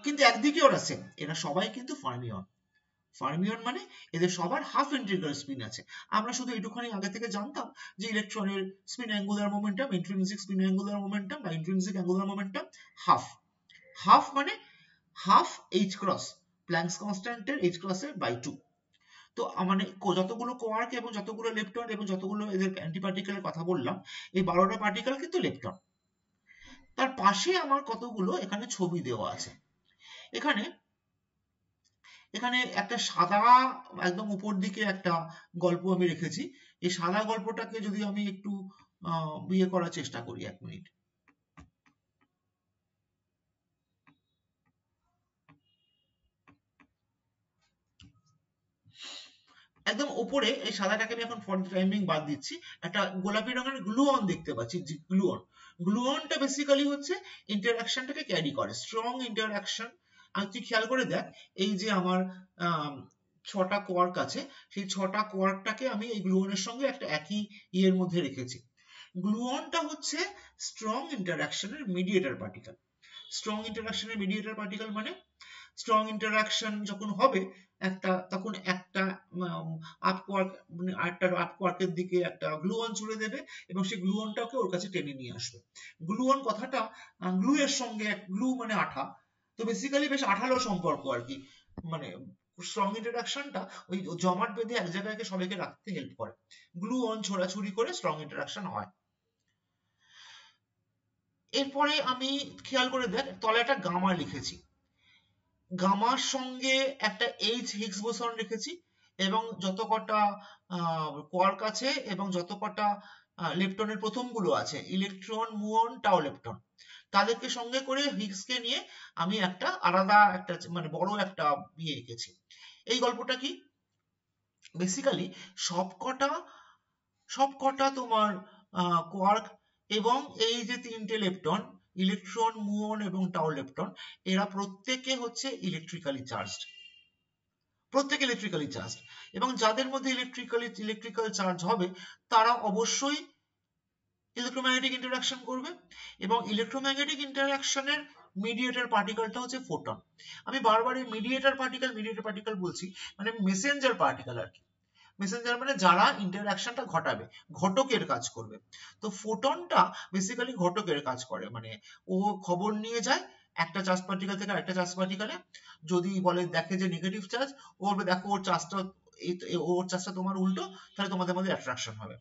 কিন্তু একদিকে ওরা সেম, এরা সবাই কিন্তু ফার্মিয়ন। ফার্মিয়ন মানে এদের সবার হাফ ইন্টিগ্রাল স্পিন আছে। আমরা শুধু এটুখানি আগে থেকে জানতাম যে ইলেকট্রনের spin angular momentum, intrinsic spin angular momentum বা intrinsic angular momentum half. Half মানে হাফ এইচ ক্রস, প্ল্যাঙ্কস কনস্ট্যান্টের এইচ ক্রসের বাই 2। তো মানে যতগুলো কোয়ার্ক এবং যতগুলো লেপটন এবং যতগুলো এদের অ্যান্টিপার্টিকেলের কথা বললাম, এই 12টা পার্টিকেল কিন্তু লেপটন। তার পাশে আমার কতগুলো এখানে ছবি দেওয়া আছে। এখানে এখানে একটা সাদা একদম উপর দিকে একটা গল্প আমি রেখেছি। এই সাদা গল্পটাকে যদি আমি একটু ইয়ে করার চেষ্টা করি, 1 মিনিট। একদম উপরে এই সাদাটাকে আমি এখন ফর টাইমিং বাদ দিচ্ছি, একটা গোলাপি রঙের গ্লুঅন দেখতে পাচ্ছি। গ্লুঅন, গ্লুঅনটা বেসিক্যালি হচ্ছে ইন্টারঅ্যাকশনটাকে ক্যারি করে, স্ট্রং ইন্টারঅ্যাকশন। আর তুই খেয়াল করে দেখ, এই যে আমার 6টা কোয়ার্ক আছে, সেই 6টা কোয়ার্কটাকে আমি এই গ্লুঅনের সঙ্গে একটা একই ইয়ের মধ্যে রেখেছি। গ্লুঅনটা হচ্ছে স্ট্রং ইন্টারঅ্যাকশনের মিডিয়েটর পার্টিকেল। স্ট্রং ইন্টারঅ্যাকশনের মিডিয়েটর পার্টিকেল মানে স্ট্রং ইন্টারঅ্যাকশন যখন হবে একটা, তখন একটা আপ কোয়ার্ক আরেকটা আপ কোয়ার্কের দিকে একটা গ্লুঅন ছুড়ে দেবে এবং সেই গ্লুঅনটাকে ওর কাছে টেনে নিয়ে আসবে। গ্লুঅন কথাটা গ্লু এর সঙ্গে, গ্লু মানে আঠা, তো বেসিক্যালি বেশ আঠালো সম্পর্ক আর কি। মানে স্ট্রং ইন্টারঅ্যাকশনটা ওই জমাট বেঁধে এক জায়গায় সবাইকে রাখতে হেল্প করে। গ্লুঅন ছোড়াছুড়ি করে স্ট্রং ইন্টারঅ্যাকশন হয়। এরপরে আমি খেয়াল করে দেখ, তলে একটা গামা লিখেছি, গামার সঙ্গে একটা এইচ হিগস বোসন রেখেছি এবং যত কটা কোয়ার্ক আছে এবং যত কটা লেপটনের প্রথমগুলো আছে, ইলেকট্রন, মুয়ন, টাও লেপটন, তাদেরকে সঙ্গে করে হিগসকে নিয়ে আমি একটা আলাদা একটা মানে বড় একটা ইয়ে এঁকেছি। এই গল্পটা কি, বেসিক্যালি সবকটা তোমার কোয়ার্ক এবং এই যে 3টে লেপটন, ইলেকট্রন, মুয়ন এবং টাও লেপটন, এরা প্রত্যেকে হচ্ছে ইলেকট্রিক্যালি চার্জড, প্রত্যেকে ইলেকট্রিক্যালি চার্জড। এবং যাদের মধ্যে ইলেকট্রিক্যাল চার্জ হবে তারা অবশ্যই ইলেকট্রোম্যাগনেটিক ইন্টারঅ্যাকশন করবে। এবং ইলেকট্রোম্যাগনেটিক ইন্টারঅ্যাকশনের মিডিয়েটর পার্টিকেলটা হচ্ছে ফোটন। আমি বারবার এই মিডিয়েটর পার্টিকেল বলছি, মানে মেসেঞ্জার পার্টিকেল আর কি। মেসেঞ্জার মানে যারা ইন্টারঅ্যাকশনটা ঘটাবে, ঘটকের কাজ করবে। তো ফোটনটা বেসিক্যালি ঘটকের কাজ করে, মানে ও খবর নিয়ে যায় একটা চার্জ পার্টিকেল থেকে আরেকটা চার্জ পার্টিকেলে। যদি বলে দেখে যে নেগেটিভ চার্জ, ও বলবে দেখো ওর চার্জটা তোমার উল্টো, তাহলে তোমাদের মধ্যে অ্যাট্রাকশন হবে।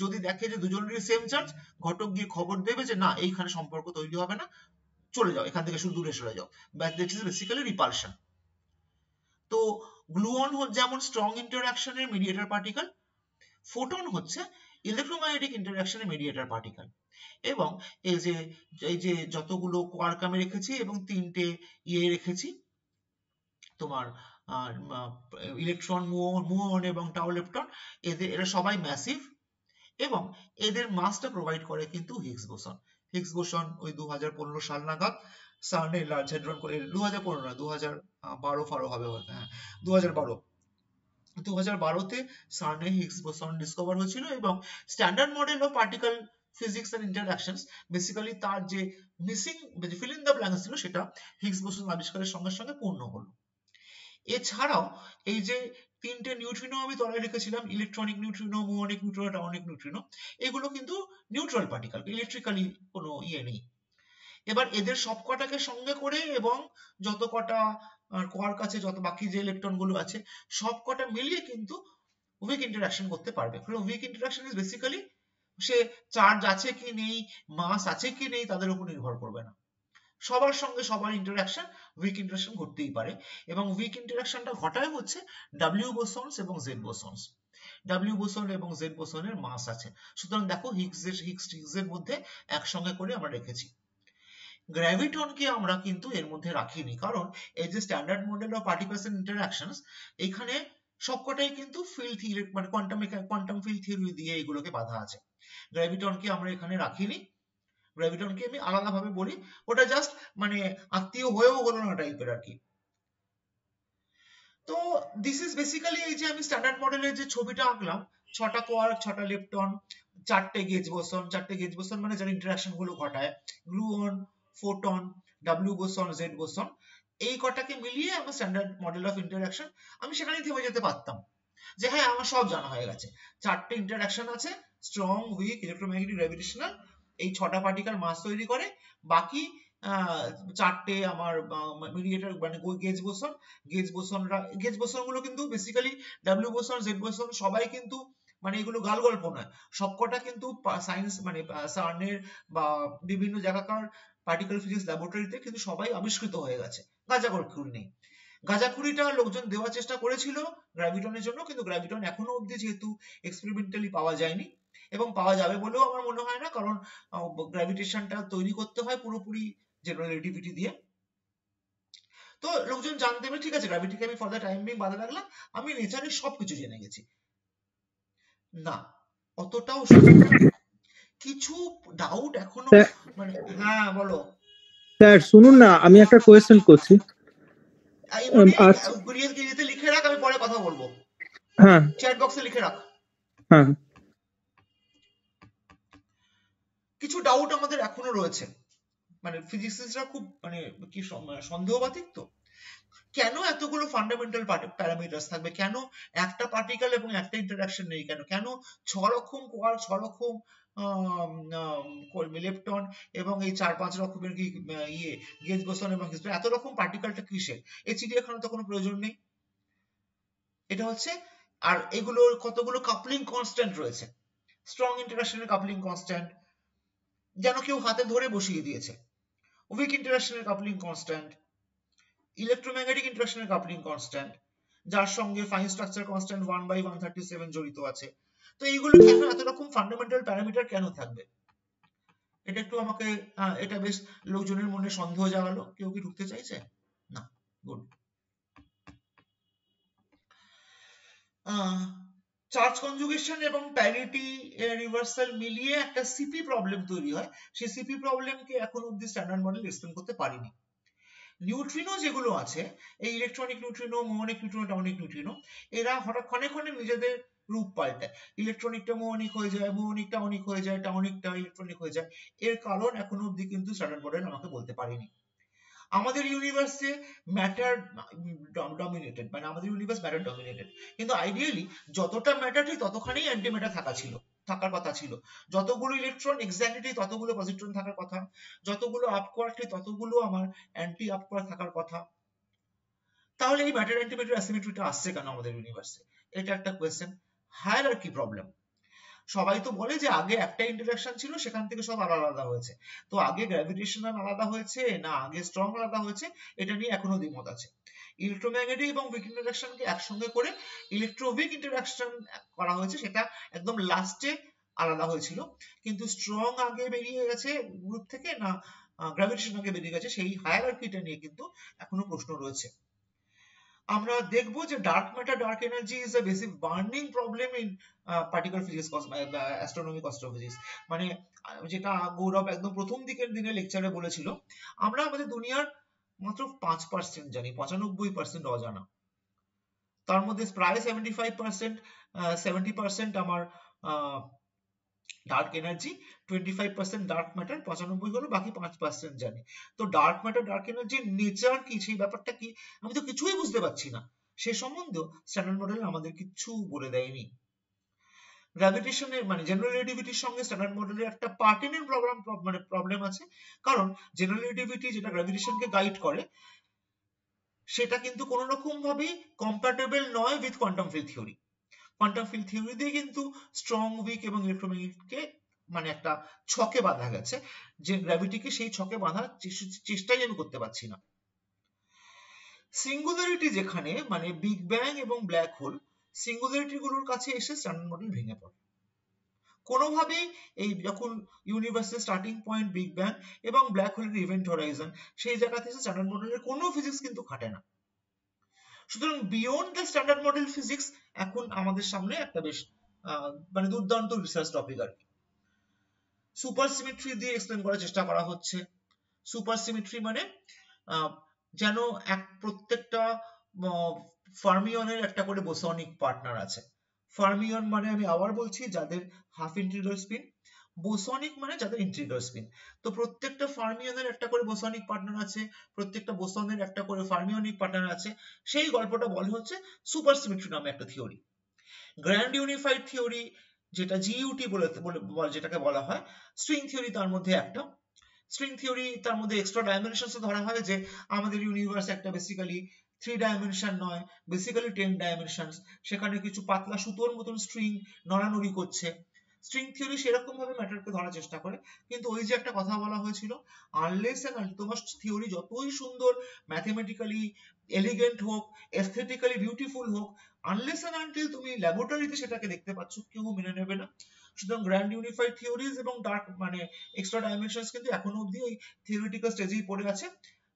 যদি দেখে যে দুজনেরই সেম চার্জ, ঘটক গিয়ে খবর দেবে যে না, এইখানে সম্পর্ক তৈরি হবে না, চলে যাও এখান থেকে, শুধু দূরে সরে যাও। That is basically repulsion. তো গ্লুঅন যেমন স্ট্রং ইন্টারঅ্যাকশনের মিডিয়েটর পার্টিকেল, ফোটন হচ্ছে ইলেকট্রোম্যাগনেটিক ইন্টারঅ্যাকশনের মিডিয়েটর পার্টিকেল। এবং এই যে যতগুলো কোয়ার্ক আমি রেখেছি এবং 3টে ইয়ে রেখেছি তোমার ইলেকট্রন, মুয়ন এবং টাও লেপটন, এরা সবাই ম্যাসিভ এবং এদের মাসটা প্রোভাইড করে কিন্তু হিগস বোসন। হিগস বোসন ওই 2015 সাল নাগাদ সার্নে লার্জ হ্যাড্রন করে, 2015 না 2012 ফারো হবে, হ্যাঁ 2012তে সার্নে হিগস বোসন ডিসকভার হয়েছিল এবং standard model of particle physics and interactions, basically তার যে missing fill in the blanks ছিল সেটা হিগস বোসন আবিষ্কারের সঙ্গে সঙ্গে পূর্ণ হলো। এছাড়াও এই যে 3টে নিউট্রিনো আমি তলায় রেখেছিলাম, ইলেকট্রনিক নিউট্রিনো, মুয়নিক নিউট্রিনো, টাওনিক নিউট্রিনো, এগুলো কিন্তু নিউট্রাল পার্টিকেল, ইলেকট্রিক্যালি কোনো ইয়ে নেই। এবার এদের সবকটাকে সঙ্গে করে এবং যত কটা কোয়ার্ক আছে, যত বাকি যে ইলেকট্রন গুলো আছে, সবকটা মিলিয়ে কিন্তু উইক ইন্টারঅ্যাকশন করতে পারবে। উইক ইন্টারঅ্যাকশন ইজ বেসিক্যালি সে চার্জ আছে কি নেই, মাস আছে কি নেই তাদের উপর নির্ভর করবে না, সবার সঙ্গে সবার ইন্টারঅ্যাকশন, উইক ইন্টারঅ্যাকশন ঘটতেই পারে। এবং উইক ইন্টারঅ্যাকশনটা ঘটায় হচ্ছে ডাব্লিউ বোসনস এবং জেড বোসনস। ডাব্লিউ বোসন এবং জেড বোসনের মাস আছে, সুতরাং দেখো হিগসের মধ্যে একসঙ্গে করে আমরা রেখেছি। গ্র্যাভিটনকে আমরা কিন্তু এর মধ্যে রাখিনি, কারণ এই যে standard model of particles and interactions, এখানে সবকটাই কিন্তু ফিল্ড থিওরি মানে কোয়ান্টাম ফিল্ড থিওরি দিয়ে এগুলোকে বাঁধা আছে। গ্র্যাভিটনকে আমরা এখানে রাখিনি, গ্র্যাভিটনকে আমি আলাদাভাবে বলি, ওটা জাস্ট মানে আত্মীয় হয়েও হলো না টাইপের আর কি। তো দিস ইজ বেসিক্যালি এই যে আমি স্ট্যান্ডার্ড মডেলের যে ছবিটা আঁকলাম, 6টা কোয়ার্ক, 6টা লেপটন, 4টে গেজ বোসন মানে যারা ইন্টারঅ্যাকশন গুলো ঘটায়, gluon, photon, W boson, Z boson, এই কটাকে মিলিয়ে আমার স্ট্যান্ডার্ড মডেল অফ ইন্টারঅ্যাকশন, আমি সেখানেই থেমে যেতে পারতাম যে হ্যাঁ আমার সব জানা হয়ে গেছে, 4টে ইন্টারঅ্যাকশন আছে, স্ট্রং, উইক, ইলেকট্রোম্যাগনেটিক, গ্র্যাভিটেশনাল, এই 6টা পার্টিকেল মাস তৈরি করে, বাকি 4টে আমার মিডিয়েটর মানে গেজ বোসন গুলো কিন্তু basically W boson, Z boson সবাই কিন্তু মানে এগুলো গাল গল্প নয়, সবকটা কিন্তু সায়েন্স মানে সার্নের বা বিভিন্ন জায়গাকার পার্টিকেল ফিজিক্স ল্যাবরেটরিতে কিন্তু সবাই আবিষ্কৃত হয়ে গেছে, গাঁজাখুরি নেই। গাঁজাখুরিটা লোকজন দেওয়ার চেষ্টা করেছিল গ্র্যাভিটনের জন্য, কিন্তু গ্র্যাভিটন এখনো অবধি যেহেতু এক্সপেরিমেন্টালি পাওয়া যায়নি এবং পাওয়া যাবে বলেও আমার মনে হয় না, কারণ গ্র্যাভিটেশনটা তৈরি করতে হয় পুরোপুরি জেনারেল রিলেটিভিটি দিয়ে। তো লোকজন জানতে পারে ঠিক আছে গ্র্যাভিটিকে আমি ফর দ্য টাইম বিং বাদে রাখলাম, আমি নেচারের সবকিছু জেনে গেছি। না, অতটাও কিছু ডাউট এখনো মানে। হ্যাঁ বলো স্যার। শুনুন না, আমি একটা কোয়েশ্চেন করছি। লিখে রাখ, আমি পরে কথা বলবো। হ্যাঁ, চ্যাট বক্সে লিখে রাখ। হ্যাঁ, কিছু ডাউট আমাদের এখনো রয়েছে, মানে ফিজিক্সিস্টরা খুব মানে কি সন্দেহবাতিক। তো কেন এতগুলো ফান্ডামেন্টাল প্যারামিটারস থাকবে, কেন একটা পার্টিকেল এবং একটা ইন্টারঅ্যাকশন নেই, কেন কেন 6 রকম কোয়ার্ক, 6 রকম লেপটন এবং এই 4-5 রকমের কি ইয়ে গেজ বোসন এবং এত রকম পার্টিকেলটা কিসের, এই চিড়িয়াখানা তো কোনো প্রয়োজন নেই। এটা হচ্ছে, আর এগুলোর কতগুলো কাপলিং কনস্ট্যান্ট রয়েছে, স্ট্রং ইন্টারঅ্যাকশনের কাপলিং কনস্ট্যান্ট যেন কেউ হাতে ধরে বসিয়ে দিয়েছে, উইক ইন্টারঅ্যাকশনের কাপলিং কনস্ট্যান্ট, ইলেকট্রোম্যাগনেটিক ইন্টারঅ্যাকশনের কাপলিং কনস্ট্যান্ট, যার সঙ্গে ফাইন স্ট্রাকচার কনস্ট্যান্ট 1/137 জড়িত আছে। তো এইগুলো কেন এত রকম ফান্ডামেন্টাল প্যারামিটার কেন থাকবে, এটা একটু আমাকে এটা বেশ লোকজনের মনে সন্দেহ জাগালো। কেউ কি ঢুকতে চাইছে? না, গুড। চার্জ কনজুগেশন এবং প্যারিটি রিভার্সাল মিলিয়ে একটা সিপি প্রবলেম তৈরি হয়, সেই সিপি প্রবলেমকে এখন অব্দি স্ট্যান্ডার্ড মডেল এক্সপ্লেন করতে পারিনি। নিউট্রিনো যেগুলো আছে, এই ইলেকট্রনিক নিউট্রিনো, মোহনিক নিউট্রিনো, টাউনিক নিউট্রিনো, এরা হঠাৎ ক্ষণে ক্ষণে নিজেদের রূপ পাল্টায়, ইলেকট্রনিকটা মোহনিক হয়ে যায়, মোহনিক টাউনিক হয়ে যায়, টাউনিকটা ইলেকট্রনিক হয়ে যায়। এর কারণ এখনো অবধি কিন্তু স্ট্যান্ডার্ড মডেল আমাকে বলতে পারেনি। আমাদের ইউনিভার্সে ম্যাটার ডমিনেটেড, মানে আমাদের ইউনিভার্স ম্যাটার ডমিনেটেড, কিন্তু আইডিয়ালি যতটা ম্যাটার ঠিক ততখানি অ্যান্টিম্যাটার থাকার কথা ছিল, যতগুলো ইলেকট্রন এক্স্যাক্টলি ততগুলো পজিট্রন থাকার কথা, যতগুলো আপকোয়ার্ক ঠিক ততগুলো আমার অ্যান্টি আপকোয়ার্ক থাকার কথা। তাহলে এই ম্যাটার অ্যান্টিম্যাটার অ্যাসিমেট্রিটা আসছে কেন আমাদের ইউনিভার্সে, এটা একটা কোয়েশ্চেন। হায়ারার্কি প্রবলেম, সবাই তো বলে যে আগে একটা ইন্টারঅ্যাকশন ছিল সেখান থেকে সব আলাদা আলাদা হয়েছে, তো আগে গ্র্যাভিটেশনাল আলাদা হয়েছে না আগে স্ট্রং আলাদা হয়েছে, এটা নিয়ে এখনো দ্বিমত আছে। ইলেকট্রোম্যাগনেটিক এবং উইক ইন্টারঅ্যাকশনকে একসঙ্গে করে ইলেকট্রো-উইক ইন্টারঅ্যাকশন করা হয়েছে, সেটা একদম লাস্টে আলাদা হয়েছিল, কিন্তু স্ট্রং আগে বেরিয়ে গেছে গ্রুপ থেকে না গ্র্যাভিটেশন আগে বেরিয়ে গেছে, সেই হায়ারার্কিটা নিয়ে কিন্তু এখনো প্রশ্ন রয়েছে। আমরা দেখব যে dark matter, dark energy is a basic burning problem in particle physics, astronomy, astrophysics, মানে যেটা গৌরব একদম প্রথম দিকের দিনে লেকচারে বলেছিল, আমরা আমাদের দুনিয়ার মাত্র 5% জানি, 95% অজানা, তার মধ্যে প্রায় 70% আমার ডার্ক এনার্জি, 25% ডার্ক ম্যাটার, 95 হলো, বাকি 5% জানি। তো ডার্ক ম্যাটার, ডার্ক এনার্জির নেচার কি, সেই ব্যাপারটা কি, আমি তো কিছুই বুঝতে পারছি না, সে সম্বন্ধে স্ট্যান্ডার্ড মডেল আমাদের কিছু বলে দেয়নি। গ্র্যাভিটেশনের মানে জেনারেল রিলেটিভিটির সঙ্গে স্ট্যান্ডার্ড মডেলের একটা পার্টিনেন্ট প্রবলেম আছে, কারণ জেনারেল রিলেটিভিটি যেটা গ্র্যাভিটেশনকে গাইড করে সেটা কিন্তু কোনো রকম ভাবেই কম্প্যাটেবল নয় with quantum field theory. Quantum field theory দিয়ে কিন্তু স্ট্রং, উইক এবং ইলেকট্রোম্যাগনেটিককে মানে একটা ছকে বাঁধা গেছে, যে গ্র্যাভিটিকে সেই ছকে বাঁধার চেষ্টাই আমি করতে পারছি না। সিঙ্গুলারিটি যেখানে মানে বিগ ব্যাং এবং ব্ল্যাক হোল, সিঙ্গুলারিটি গুলোর কাছে এসে স্ট্যান্ডার্ড মডেল ভেঙে পড়ে কোনোভাবেই। এই যখন ইউনিভার্সের স্টার্টিং পয়েন্ট বিগ ব্যাং এবং ব্ল্যাক হোলের ইভেন্ট হরাইজন, সেই জায়গা থেকে স্ট্যান্ডার্ড মডেলের কোনো ফিজিক্স কিন্তু খাটে না। সুতরাং beyond the standard model physics এখন আমাদের সামনে একটা বেশ মানে দুর্দান্ত রিসার্চ টপিক আর কি। সুপার সিমেট্রি দিয়ে এক্সপ্লেন করার চেষ্টা করা হচ্ছে। সুপার সিমেট্রি মানে যেন প্রত্যেকটা ফার্মিয়নের একটা করে বোসনিক পার্টনার আছে। ফার্মিয়ন মানে আমি আবার বলছি যাদের হাফ ইন্টিগ্রাল স্পিন, বোসনিক মানে যাদের ইন্টিগ্রাল স্পিন। তো প্রত্যেকটা ফার্মিয়নের একটা করে বোসনিক পার্টনার আছে, প্রত্যেকটা বোসনের একটা করে ফার্মিয়নিক পার্টনার আছে। সেই গল্পটা বলে হচ্ছে সুপারসিমেট্রি নামে একটা থিওরি। গ্র্যান্ড ইউনিফাইড থিওরি যেটা জিইউটি যেটাকে বলা হয়, স্ট্রিং থিওরি তার মধ্যে একটা। স্ট্রিং থিওরি তার মধ্যে এক্সট্রা ডাইমেনশনস ধরা হয়, যে আমাদের ইউনিভার্স একটা বেসিক্যালি 3 ডাইমেনশন নয়, বেসিক্যালি 10 ডাইমেনশনস। সেখানে কিছু পাতলা সুতোর মতন স্ট্রিং নড়ানড়ি করছে। স্ট্রিং থিওরি সেরকম ভাবে ম্যাটারকে ধরার চেষ্টা করে, কিন্তু ওই যে একটা কথা বলা হয়েছিল, আনলেস এন্ড আনটিল তোমার থিওরি যতই সুন্দর, ম্যাথমেটিক্যালি এলিগেন্ট হোক, এস্থেটিক্যালি বিউটিফুল হোক, আনলেস এন্ড আনটিল তুমি ল্যাবরেটরিতে সেটাকে দেখতে পাচ্ছ, কেউ মেনে নেবে না। সুতরাং গ্র্যান্ড ইউনিফাইড থিওরিজ এবং ডার্ক মানে এক্সট্রা ডাইমেনশনস কিন্তু এখনো অবধি ওই থিওরিটিক্যাল স্টেজেই পড়ে আছে,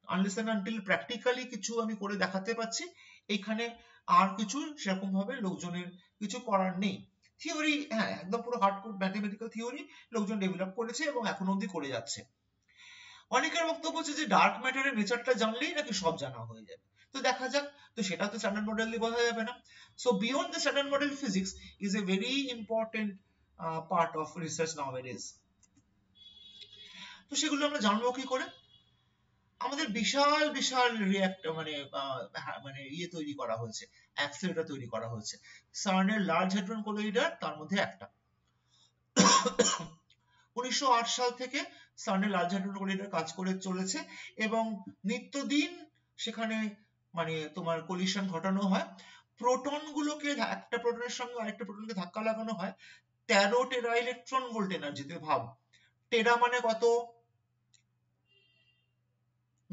আনলেস এন্ড আনটিল প্র্যাকটিক্যালি কিছু আমি করে দেখাতে পাচ্ছি। এখানে আর কিছু সেরকম ভাবে লোকজনের কিছু করার নেই। থিওরি, হ্যাঁ, একদম পুরো হার্ডকোর ম্যাথমেটিক্যাল থিওরি লোকজন ডেভেলপ করেছে এবং এখনো অবধি করে যাচ্ছে। অনেকের বক্তব্য হচ্ছে যে ডার্ক ম্যাটারের নেচারটা জানলেই নাকি সব জানা হয়ে যাবে। তো দেখা যাক, তো সেটা তো স্ট্যান্ডার্ড মডেল দিয়ে বোঝা যাবে না। So beyond the standard model physics is a very important part of research নাওয়াডেজ। তো সেগুলো আমরা জানবো কি করে? আমাদের বিশাল বিশাল রিঅ্যাক্টর মানে ইয়ে তৈরি করা হয়েছে, অ্যাক্সিলারেটর তৈরি করা হয়েছে। সার্নের লার্জ হ্যাড্রন কোলাইডার তার মধ্যে একটা। 1908 সাল থেকে সার্নের লার্জ হ্যাড্রন কোলাইডার কাজ করে চলেছে এবং নিত্যদিন সেখানে মানে তোমার কলিশন ঘটানো হয়। প্রোটন গুলোকে একটা প্রোটনের সঙ্গে আরেকটা প্রোটনকে ধাক্কা লাগানো হয় 13 টেরা ইলেকট্রন ভোল্ট এনার্জিতে। ভাব, টেরা মানে কত,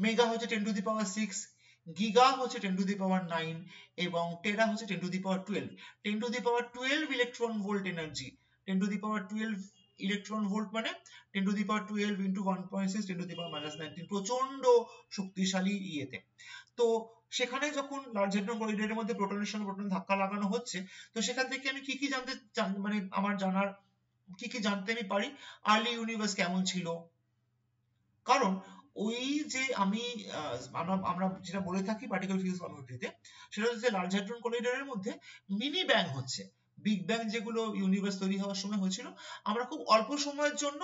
মেগা হচ্ছে 10 টু দি পাওয়ার 6, গিগা হচ্ছে 10 টু দি পাওয়ার 9 এবং টেরা হচ্ছে 10 to the power 12। 10 to the power 12 electron volt energy, 10 to the power 12 electron volt মানে 10 to the power 12 into 1.6 10 to the power -19, প্রচন্ড শক্তিশালী ইয়েতে। তো সেখানে যখন লার্জ হ্যাড্রন কোলাইডারের মধ্যে প্রোটনের সঙ্গে প্রোটন ধাক্কা লাগানো হচ্ছে, তো সেখান থেকে আমি কি কি মানে আমার জানার কি কি জানতে আমি পারি, আর্লি ইউনিভার্স কেমন ছিল। কারণ ওই যে আমি আমরা যেটা বলে থাকি পার্টিকেল ফিজিক্স কমিউনিটিতে, সেটা হচ্ছে লার্জ হ্যাড্রন কোলাইডারের মধ্যে মিনি ব্যাং হচ্ছে। বিগ ব্যাং যেগুলো ইউনিভার্স তৈরি হওয়ার সময় হয়েছিল, আমরা খুব অল্প সময়ের জন্য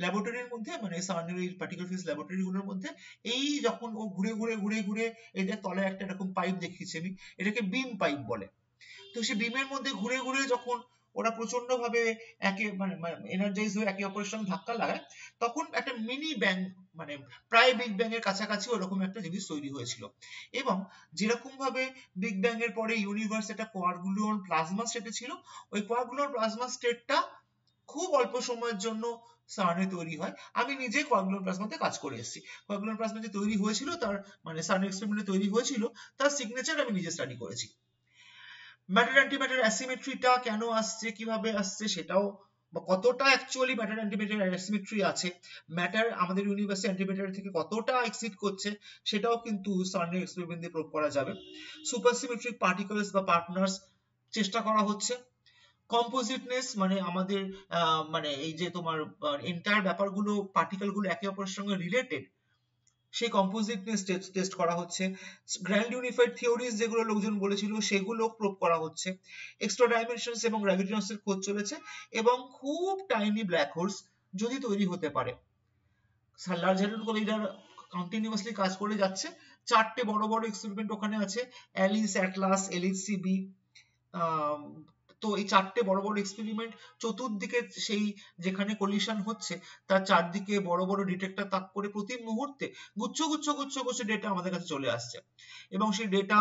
ল্যাবরেটরির মধ্যে মানে সার্নের এই পার্টিকেল ফিজিক্স ল্যাবরেটরি গুলোর মধ্যে এই যখন ও ঘুরে ঘুরে ঘুরে ঘুরে এই যে তলায় একটা এরকম পাইপ দেখিয়েছি আমি, এটাকে বিম পাইপ বলে। তো সেই বিমের মধ্যে ঘুরে ঘুরে যখন ওরা প্রচন্ড ভাবে একে মানে এনার্জাইজ হয়ে একে অপরের সঙ্গে ধাক্কা লাগায়, তখন একটা মিনি ব্যাং মানে প্রায় বিগ ব্যাং এর কাছাকাছি ওরকম একটা জিনিস তৈরি হয়েছিল। এবং যেরকম ভাবে বিগ ব্যাং এর পরে ইউনিভার্স একটা কোয়ার্গুলন প্লাজমা স্টেটে ছিল, ওই কোয়ার্গুলন প্লাজমা স্টেটটা খুব অল্প সময়ের জন্য সার্নে তৈরি হয়। আমি নিজে কোয়াগুলন প্লাজমাতে কাজ করে এসেছি। কোয়াগুলন প্লাজমা যে তৈরি হয়েছিল তার মানে সার্ন এক্সপেরিমেন্টে তৈরি হয়েছিল, তার সিগনেচার আমি নিজে স্টাডি করেছি। ম্যাটার অ্যান্টিম্যাটার অ্যাসিমেট্রিটা কেন আসছে, কিভাবে আসছে, সেটাও কতটা অ্যাকচুয়ালি ম্যাটার অ্যান্টিম্যাটার অ্যাসিমেট্রি আছে, ম্যাটার আমাদের ইউনিভার্সে অ্যান্টিম্যাটার থেকে কতটা এক্সিড করছে, সেটাও কিন্তু সার্নের এক্সপেরিমেন্ট দিয়ে প্রুভ করা যাবে। সুপারসিমেট্রিক পার্টিকেলস বা পার্টনার্স চেষ্টা করা হচ্ছে। কম্পোজিটনেস মানে আমাদের মানে এই যে তোমার এন্টায়ার ব্যাপারগুলো পার্টিকেলগুলো একে অপরের সঙ্গে রিলেটেড, সেই কম্পোজিটনেস টেস্ট করা হচ্ছে। গ্র্যান্ড ইউনিফাইড থিওরিজ যেগুলো লোকজন বলেছিল সেগুলো প্রুভ করা হচ্ছে। এক্সট্রা ডাইমেনশনস এবং গ্র্যাভিটেশনের খোঁজ চলেছে এবং খুব টাইনি ব্ল্যাক হোলস যদি তৈরি হতে পারে। লার্জ হ্যাড্রন কোলাইডার কন্টিনিউয়াসলি কাজ করে যাচ্ছে। 4টে বড় বড় এক্সপেরিমেন্ট ওখানে আছে, অ্যালিস, অ্যাটলাস, এলএইচসিবি। তো এই 4টে বড় বড় এক্সপেরিমেন্ট চতুর্দিকে সেই যেখানে কলিশন হচ্ছে তার চারদিকে বড় বড় ডিটেক্টর তাক করে প্রতি মুহূর্তে গুচ্ছ গুচ্ছ গুচ্ছ গুচ্ছ ডেটা আমাদের কাছে চলে আসছে এবং সেই ডেটা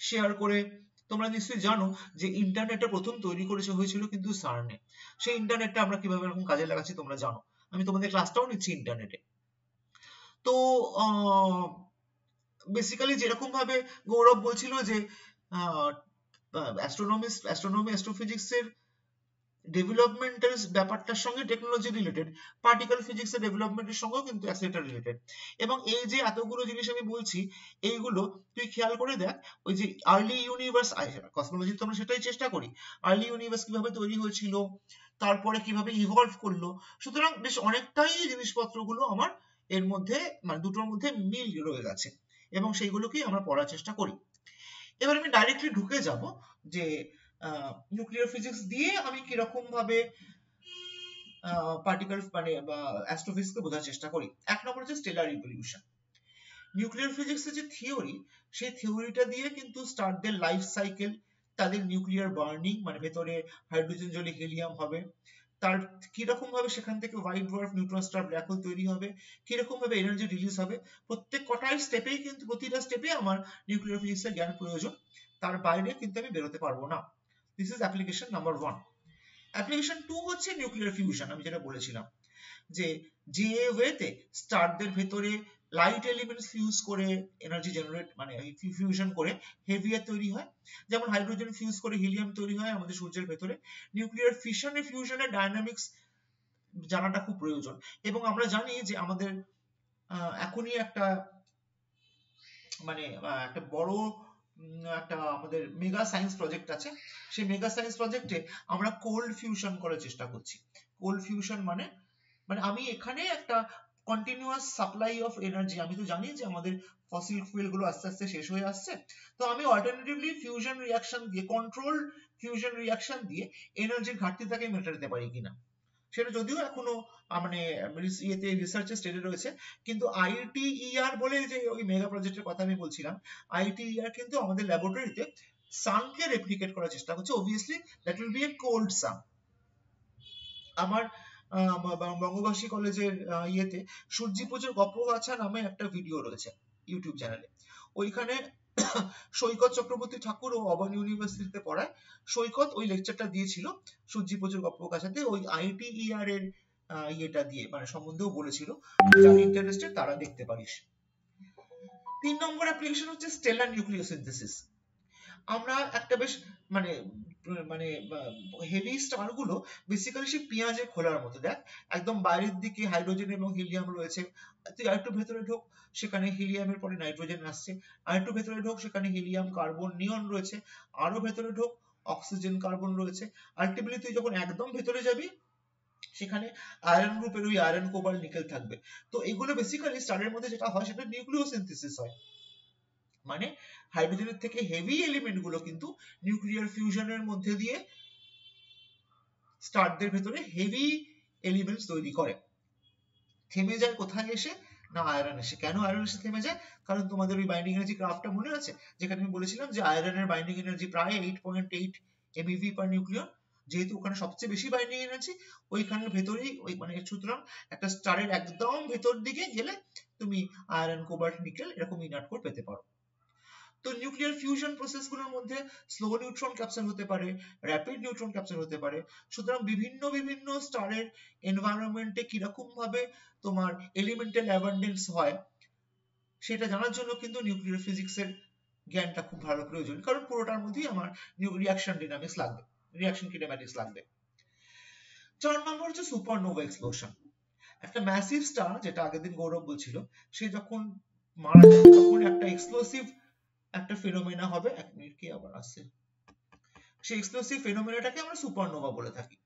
শেয়ার করে। তোমরা নিশ্চয়ই জানো যে ইন্টারনেটটা প্রথম তৈরি করেছে হয়েছিল কিন্তু সার্নে। সেই ইন্টারনেটটা আমরা কিভাবে এরকম কাজে লাগাচ্ছি তোমরা জানো, আমি তোমাদের ক্লাসটাও নিচ্ছি ইন্টারনেটে। তো বেসিক্যালি যেরকম ভাবে গৌরব বলছিল যে অ্যাস্ট্রোনমি অ্যাস্ট্রোফিজিক্সের ডেভেলপমেন্টের ব্যাপারটার সঙ্গে টেকনোলজি রিলেটেড, পার্টিকেল ফিজিক্সের ডেভেলপমেন্টের সঙ্গেও কিন্তু অ্যাক্সিলারেটর রিলেটেড। এবং এই যে এতগুলো জিনিস আমি বলছি, এইগুলো তুই খেয়াল করে দেখ, ওই যে আর্লি ইউনিভার্স কসমোলজি তো আমরা সেটাই চেষ্টা করি, আর্লি ইউনিভার্স কিভাবে তৈরি হয়েছিল, তারপরে কিভাবে ইভলভ করলো। সুতরাং বেশ অনেকটাই জিনিসপত্রগুলো আমার এর মধ্যে মানে দুটোর মধ্যে মিল রয়ে গেছে এবং সেইগুলোকেই আমরা পড়ার চেষ্টা করি। এবার আমি ডাইরেক্টলি ঢুকে যাব যে নিউক্লিয়ার ফিজিক্স দিয়ে আমি কিরকম ভাবে পার্টিকেল মানে অ্যাস্ট্রোফিজিক্সকে বোঝার চেষ্টা করি। এক নম্বর হচ্ছে স্টেলার ইভলিউশন। নিউক্লিয়ার ফিজিক্সের যে থিওরি, সেই থিওরিটা দিয়ে কিন্তু স্টারদের লাইফ সাইকেল, তাদের নিউক্লিয়ার বার্নিং মানে ভেতরে হাইড্রোজেন জ্বলে হিলিয়াম হবে, তার কিরকম ভাবে সেখান থেকে white dwarf neutron star black hole তৈরি হবে, কিরকম ভাবে এনার্জি রিলিজ হবে, প্রত্যেক কটাই স্টেপেই কিন্তু প্রতিটা স্টেপে আমার নিউক্লিয়ার ফিজিক্সের জ্ঞান প্রয়োজন। তার বাইরে কিন্তু আমি বেরোতে পারবো না। This is application number 1। Application 2 হচ্ছে নিউক্লিয়ার ফিউশন। আমি যেটা বলেছিলাম যে ওয়েতে স্টারদের ভেতরে লাইট এলিমেন্টস ফিউজ করে এনার্জি জেনারেট মানে ফিউশন করে হেভিয়ার তৈরি হয়, যেমন হাইড্রোজেন ফিউজ করে হিলিয়াম তৈরি হয় আমাদের সূর্যের ভেতরে। নিউক্লিয়ার ফিশনে ফিউশনের ডায়নামিক্স জানাটা খুব প্রয়োজন। এবং আমরা জানি যে আমাদের এখনই একটা মানে একটা বড় একটা আমাদের মেগা সায়েন্স প্রজেক্ট আছে। সেই মেগা সায়েন্স প্রজেক্টে আমরা কোল্ড ফিউশন করার চেষ্টা করছি। কোল্ড ফিউশন মানে আমি এখানে একটা কন্টিনিউয়াস সাপ্লাই অফ এনার্জি, আমি তো জানি যে আমাদের ফসিল ফুয়েল গুলো আস্তে আস্তে শেষ হয়ে আসছে, তো আমি অল্টারনেটিভলি ফিউশন রিঅ্যাকশন দিয়ে, কন্ট্রোল ফিউশন রিঅ্যাকশন দিয়ে এনার্জির ঘাটতিটাকে মেটাতে পারি কিনা, সেটা যদিও এখনো মানে ইয়েতে রিসার্চের স্টেজে রয়েছে। কিন্তু ITER বলে যে ওই মেগা প্রজেক্টের কথা আমি বলছিলাম, ITER কিন্তু আমাদের ল্যাবরেটরিতে সানকে রেপ্লিকেট করার চেষ্টা করছে। Obviously that will be a cold sun. আমার বঙ্গবাসী কলেজের ইয়েতে সূর্যি পুজোর গপ্পগাছা নামে একটা ভিডিও রয়েছে ইউটিউব চ্যানেলে। ওইখানে সৈকত চক্রবর্তী ঠাকুর ও অবান ইউনিভার্সিটিতে পড়ায় সৈকত ওই লেকচারটা দিয়েছিল সূর্যি পুজোর গপ্পগাছাতে, ওই ITER এর ইয়েটা দিয়ে মানে সম্বন্ধেও বলেছিল। যারা ইন্টারেস্টেড তারা দেখতে পারিস। 3 নম্বর অ্যাপ্লিকেশন হচ্ছে স্টেলার নিউক্লিওসিনথেসিস। আমরা একটা বেশ মানে মানে হেভি স্টার গুলো বেসিক্যালি সেই পেঁয়াজের খোলার মতো, দেখ একদম বাইরের দিকে হাইড্রোজেন এবং হিলিয়াম রয়েছে, তুই আরেকটু ভেতরে ঢোক সেখানে হিলিয়ামের পরে নাইট্রোজেন আসছে, আরেকটু ভেতরে ঢোক সেখানে হিলিয়াম কার্বন নিয়ন রয়েছে, আরো ভেতরে ঢোক অক্সিজেন কার্বন রয়েছে, আলটিমেটলি তুই যখন একদম ভেতরে যাবি সেখানে আয়রন গ্রুপের ওই আয়রন কোবাল্ট নিকেল থাকবে। তো এগুলো বেসিক্যালি স্টারের মধ্যে যেটা হয় সেটা নিউক্লিওসিনথেসিস হয়, মানে হাইড্রোজেনের থেকে হেভি এলিমেন্ট গুলো কিন্তু নিউক্লিয়ার ফিউশনের মধ্যে দিয়ে স্টারদের ভেতরে হেভি এলিমেন্টস তৈরি করে। থেমে যায় কোথায় এসে না আয়রন এসে। কেন আয়রন এসে থেমে যায়? কারণ তোমাদের ওই বাইন্ডিং এনার্জি গ্রাফটা মনে আছে যেখানে আমি বলেছিলাম যে আয়রনের বাইন্ডিং এনার্জি প্রায় 8.8 MeV পার নিউক্লিয়ন, যেহেতু ওখানে সবচেয়ে বেশি বাইন্ডিং এনার্জি ওইখানের ভেতরেই ওই মানে সুতরাং একটা স্টারের একদম ভেতর দিকে গেলে তুমি আয়রন কোবাল্ট নিকেল এরকম ইনার্ট কোর পেতে পারো। তো নিউক্লিয়ার ফিউশন প্রসেসগুলোর মধ্যে স্লো নিউট্রন ক্যাপচার হতে পারে, র্যাপিড নিউট্রন ক্যাপচার হতে পারে। সুতরাং বিভিন্ন স্টারের এনভায়রনমেন্টে কিরকম ভাবে তোমার এলিমেন্টাল অ্যাবান্ডেন্স হয় সেটা জানার জন্য কিন্তু নিউক্লিয়ার ফিজিক্সের জ্ঞানটা খুব ভালো প্রয়োজন, কারণ পুরোটার মধ্যেই আমার রিঅ্যাকশন ডাইনামিক্স লাগবে, রিঅ্যাকশন কিনেম্যাটিক্স লাগবে। 4 নম্বর হচ্ছে সুপারনোভা এক্সপ্লোশন। একটা ম্যাসিভ স্টার, যেটা আগের দিন গৌরব বলছিল, সে যখন মারা যাবে তখন একটা এক্সপ্লোসিভ একটা ফিনোমেনা হবে। 1 মিনিট কি আবার আসছে, সেই এক্সপ্লোসিভ ফিনোমেনাটাকে আমরা সুপারনোভা বলে থাকি।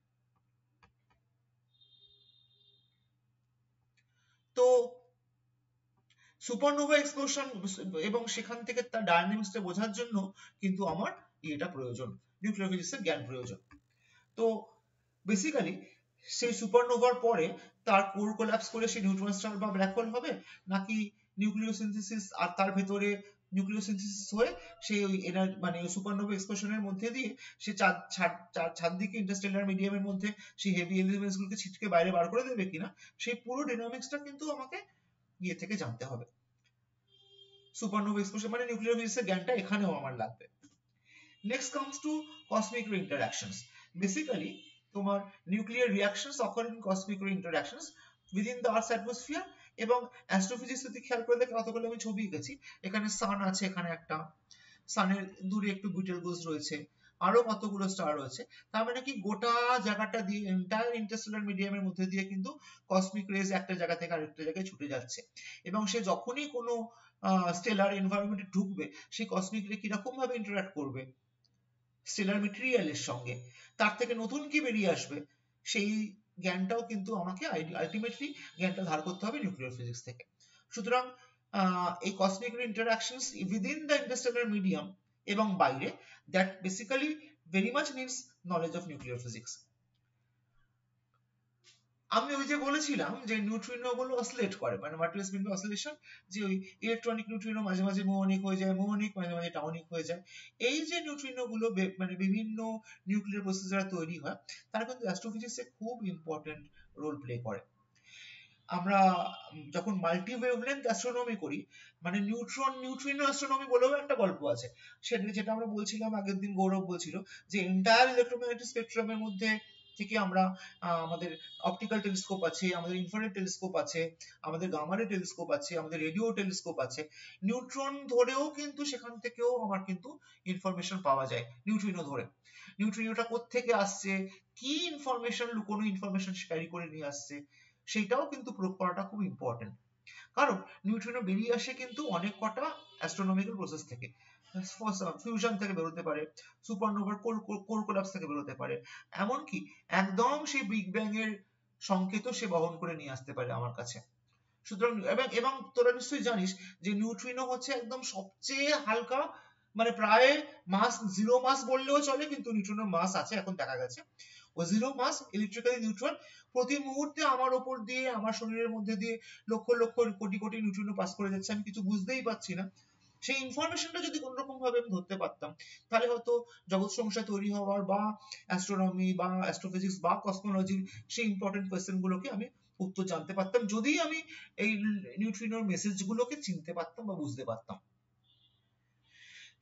তো সুপারনোভা এক্সপ্লোশন এবং সেখান থেকে তার ডায়নামিক্সটা বোঝার জন্য কিন্তু আমার এটা প্রয়োজন, নিউক্লিয়ার ফিজিক্সের জ্ঞান প্রয়োজন। তো বেসিক্যালি সেই সুপারনোভার পরে তার কোর কোল্যাপস করে সেই নিউট্রন স্টার বা ব্ল্যাক হোল হবে, নাকি নিউক্লিওসিনথেসিস আর তার ভেতরে নিউক্লিওসিনথেসিস হয়ে সেই ওই মানে সুপারনোভা এক্সপ্লোশনের মধ্যে দিয়ে সে চাঁদ দিকে ইন্টারস্টেলার মিডিয়ামের মধ্যে সেই হেভি এলিমেন্টস গুলোকে ছিটকে বাইরে বার করে দেবে কিনা, সেই পুরো ডাইনামিক্সটা কিন্তু আমাকে ইয়ে থেকে জানতে হবে। সুপারনোভা এক্সপ্লোশন মানে নিউক্লিয়ার ফিজিক্সের জ্ঞানটা এখানেও আমার লাগবে। নেক্সট কামস টু কসমিক রে ইন্টারঅ্যাকশনস। বেসিক্যালি তোমার nuclear reactions occur in cosmic রে ইন্টারঅ্যাকশনস উইদিন দ্য আর্থস অ্যাটমসফিয়ার। এবং অ্যাস্ট্রোফিজিক্স যদি খেয়াল করে দেখো কতগুলো আমি ছবি এঁকেছি, এখানে সান আছে, এখানে একটা সানের দূরে একটু বিটেলগোস রয়েছে, আরো কতগুলো স্টার রয়েছে। তার মানে কি গোটা জায়গাটা দিয়ে এন্টায়ার ইন্টারস্টেলার মিডিয়ামের মধ্যে দিয়ে কিন্তু কসমিক রেজ একটা জায়গা থেকে আরেকটা জায়গায় ছুটে যাচ্ছে, এবং সে যখনই কোনো স্টেলার এনভায়রনমেন্টে ঢুকবে সেই কসমিক রে কিরকম ভাবে ইন্টারঅ্যাক্ট করবে স্টেলার মেটেরিয়ালের সঙ্গে, তার থেকে নতুন কি বেরিয়ে আসবে, সেই জ্ঞানটাও কিন্তু আমাকে আলটিমেটলি জ্ঞানটা ধার করতে হবে নিউক্লিয়ার ফিজিক্স থেকে। সুতরাং এই কসমিক রে ইন্টারঅ্যাকশনস উইদিন দ্য ইন্টারস্টেলার মিডিয়াম এবং বাইরে, that basically very much needs knowledge of nuclear physics. আমি ওই যে বলেছিলাম যে নিউট্রিনো গুলো অসিলেট করে, মানে ম্যাট্রিক্স বিন্দু অসিলেশন, যে ওই ইলেকট্রনিক নিউট্রিনো মাঝে মাঝে মুওনিক হয়ে যায়, মুওনিক মাঝে মাঝে টাউনিক হয়ে যায়। এই যে নিউট্রিনো গুলো মানে বিভিন্ন নিউক্লিয়ার প্রসেস দ্বারা তৈরি হয়, তারা কিন্তু অ্যাস্ট্রোফিজিক্সে খুব ইম্পর্টেন্ট রোল প্লে করে। আমরা যখন মাল্টি ওয়েভলেন্থ অ্যাস্ট্রোনমি করি, মানে নিউট্রিনো অ্যাস্ট্রোনমি বলেও একটা গল্প আছে, যেটা আমরা বলছিলাম আগের দিন, গৌরব বলছিল যে এন্টায়ার ইলেকট্রোম্যাগনেটিক স্পেকট্রামের মধ্যে থেকে আমরা আমাদের অপটিক্যাল টেলিস্কোপ আছে, আমাদের ইনফ্রারেড টেলিস্কোপ আছে, আমাদের গামা রে টেলিস্কোপ আছে, আমাদের রেডিও টেলিস্কোপ আছে, নিউট্রন ধরেও কিন্তু সেখান থেকেও আমার কিন্তু ইনফরমেশন পাওয়া যায় নিউট্রিনো ধরে। নিউট্রিনোটা কোত্থেকে আসছে, কি ইনফরমেশন, লুকোনো ইনফরমেশন ক্যারি করে নিয়ে আসছে, সেইটাও কিন্তু প্রুভ করাটা খুব ইম্পর্টেন্ট। কারণ নিউট্রিনো বেরিয়ে আসে কিন্তু অনেক কটা অ্যাস্ট্রোনমিক্যাল প্রসেস থেকে, ফিউশন থেকে বেরোতে পারে, সুপারনোভার কোর কোলাপস থেকে বেরোতে পারে, এমনকি একদম সেই বিগ ব্যাং এর সংকেত সে বহন করে নিয়ে আসতে পারে আমার কাছে। সুতরাং এবং তোরা নিশ্চয়ই জানিস যে নিউট্রিনো হচ্ছে একদম সবচেয়ে হালকা, মানে প্রায় মাস, জিরো মাস বললেও চলে, কিন্তু নিউট্রিনোর মাস আছে এখন দেখা গেছে, ও জিরো মাস ইলেকট্রিক্যালি নিউট্রাল। প্রতি মুহূর্তে আমার ওপর দিয়ে, আমার শরীরের মধ্যে দিয়ে লক্ষ লক্ষ কোটি কোটি নিউট্রিনো পাস করে যাচ্ছে, আমি কিছু বুঝতেই পারছি না। সেই ইনফরমেশনটা যদি কোন রকম ভাবে আমি ধরতে পারতাম, তাহলে হয়তো জগৎ সংসার তৈরি হওয়ার বা অ্যাস্ট্রোনমি বা অ্যাস্ট্রোফিজিক্স বা কসমোলজির সেই ইম্পর্টেন্ট কোয়েশ্চেন গুলোকে আমি উত্তর জানতে পারতাম, যদি আমি এই নিউট্রিনোর মেসেজ গুলোকে চিনতে পারতাম বা বুঝতে পারতাম।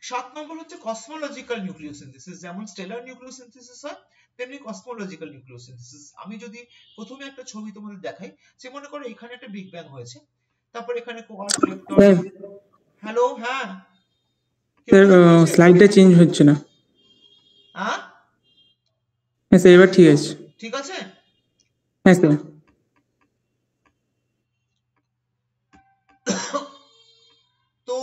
7 নম্বর হচ্ছে কসমোলজিক্যাল নিউক্লিওসিনথেসিস। যেমন স্টেলার নিউক্লিওসিনথেসিস হয়, তেমনি কসমোলজিক্যাল নিউক্লিওসিনথেসিস। আমি যদি প্রথমে একটা ছবি তোমাদের দেখাই, যে মনে করো এখানে একটা বিগ ব্যাং হয়েছে, তারপর এখানে কোয়ার্ক, লেপ্টন। স্যার হ্যালো, হ্যাঁ, কেউ স্যার কিছু বলছে? স্লাইডটা চেঞ্জ হচ্ছে না। হ্যাঁ, হ্যাঁ স্যার, এবার ঠিক আছে। ঠিক আছে। হ্যাঁ স্যার। তো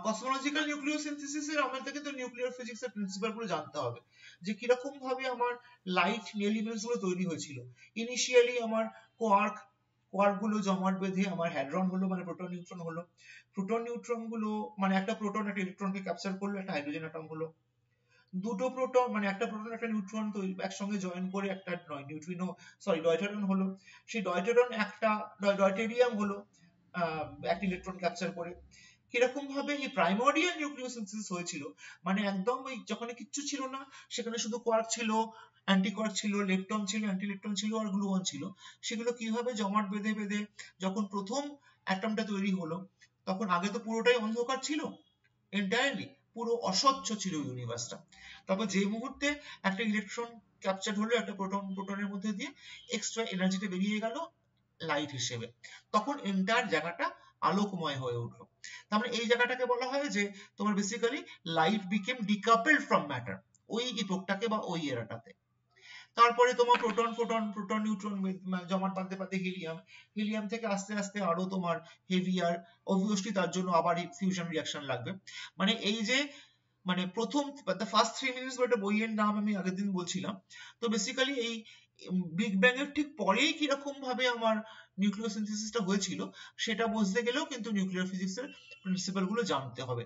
কসমোলজিক্যাল নিউক্লিওসিনথেসিসের আমাদের কিন্তু নিউক্লিয়ার ফিজিক্সের প্রিন্সিপাল গুলো জানতে হবে, যে কিরকম ভাবে আমার লাইট এলিমেন্টস গুলো তৈরি হয়েছিল। ইনিশিয়ালি আমার কোয়ার্ক কোয়ার্ক গুলো জমাট বেঁধে আমার হ্যাড্রন হলো, মানে প্রোটন নিউট্রন হলো। প্রোটন নিউট্রন গুলো, মানে একটা প্রোটন একটা ইলেকট্রনকে ক্যাপচার করলো, একটা হাইড্রোজেন অ্যাটম হলো। দুটো প্রোটন, মানে একটা প্রোটন একটা নিউট্রন তো একসঙ্গে জয়েন করে একটা নিউট্রিনো, সরি ডয়টেরন হলো। সেই ডয়টেরন একটা ডয়টেরিয়াম হলো, একটা ইলেকট্রন ক্যাপচার করে। কিরকম ভাবে এই প্রাইমোরিয়াল নিউক্লিওসিনথেসিস হয়েছিল, মানে একদম ওই যখন কিচ্ছু ছিল না, সেখানে শুধু কোয়ার্ক ছিল, অ্যান্টি কোয়ার্ক ছিল, লেপটন ছিল, অ্যান্টি লেপটন ছিল, আর গ্লুয়ন ছিল। সেগুলো কিভাবে জমাট বেঁধে বেঁধে যখন প্রথম অ্যাটমটা তৈরি হলো, তখন আগে তো পুরোটাই অন্ধকার ছিল, এন্টায়ারলি পুরো অস্বচ্ছ ছিল ইউনিভার্সটা। তারপর যে মুহূর্তে একটা ইলেকট্রন ক্যাপচার হলো একটা প্রোটনের মধ্যে দিয়ে, এক্সট্রা এনার্জিটা বেরিয়ে গেল লাইট হিসেবে, তখন এন্টায়ার জায়গাটা আলোকময় হয়ে উঠলো। তার মানে এই জায়গাটাকে বলা হয় যে তোমার basically light became decoupled from matter, ওই ইপোকটাকে বা ওই এরাটাতে। তারপরে তোমার প্রোটন নিউট্রন জমাট বাঁধতে বাঁধতে হিলিয়াম থেকে আস্তে আস্তে আরো তোমার হেভিয়ার, অবভিয়াসলি তার জন্য আবার ফিউশন রিঅ্যাকশন লাগবে। মানে এই যে, মানে প্রথম দ্য ফার্স্ট 3 মিনিটস, একটা বইয়ের নাম আমি আগের দিন বলছিলাম। তো বেসিক্যালি এই বিগ ব্যাং এর ঠিক পরেই কিরকম ভাবে আমার নিউক্লিওসিনথেসিসটা হয়েছিল, সেটা বুঝতে গেলেও কিন্তু নিউক্লিয়ার ফিজিক্সের প্রিন্সিপাল গুলো জানতে হবে।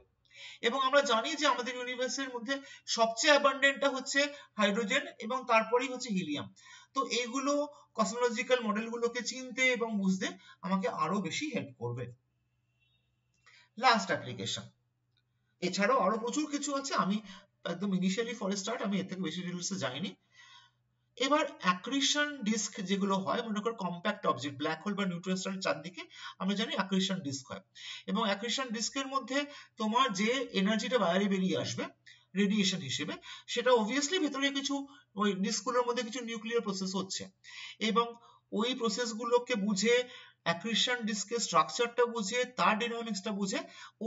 এবং আমরা জানি যে আমাদের ইউনিভার্সের মধ্যে সবচেয়ে অ্যাবান্ডেন্টটা হচ্ছে হাইড্রোজেন, এবং তারপরেই হচ্ছে হিলিয়াম। তো এইগুলো কসমোলজিক্যাল মডেলগুলোকে চিনতে এবং বুঝতে আমাকে আরো বেশি হেল্প করবে। লাস্ট অ্যাপ্লিকেশন, এছাড়াও আরো প্রচুর কিছু আছে, আমি একদম ইনিশিয়ালি ফর স্টার্ট আমি এর থেকে বেশি ডিটেলসে যাইনি। এবার অ্যাক্রিশন ডিস্ক যেগুলো হয়, মনে করো কম্প্যাক্ট অবজেক্ট, ব্ল্যাক হোল বা নিউট্রন স্টারের চারদিকে আমরা জানি অ্যাক্রিশন ডিস্ক হয়, এবং অ্যাক্রিশন ডিস্কের মধ্যে তোমার যে এনার্জিটা বাইরে বেরিয়ে আসবে রেডিয়েশন হিসেবে, সেটা অবভিয়াসলি ভেতরে কিছু, ওই ডিস্কগুলোর মধ্যে কিছু নিউক্লিয়ার প্রসেস হচ্ছে, এবং ওই প্রসেসগুলোকে বুঝে, অ্যাক্রিশন ডিস্কের স্ট্রাকচারটা বুঝে, তার ডাইনামিক্সটা বুঝে,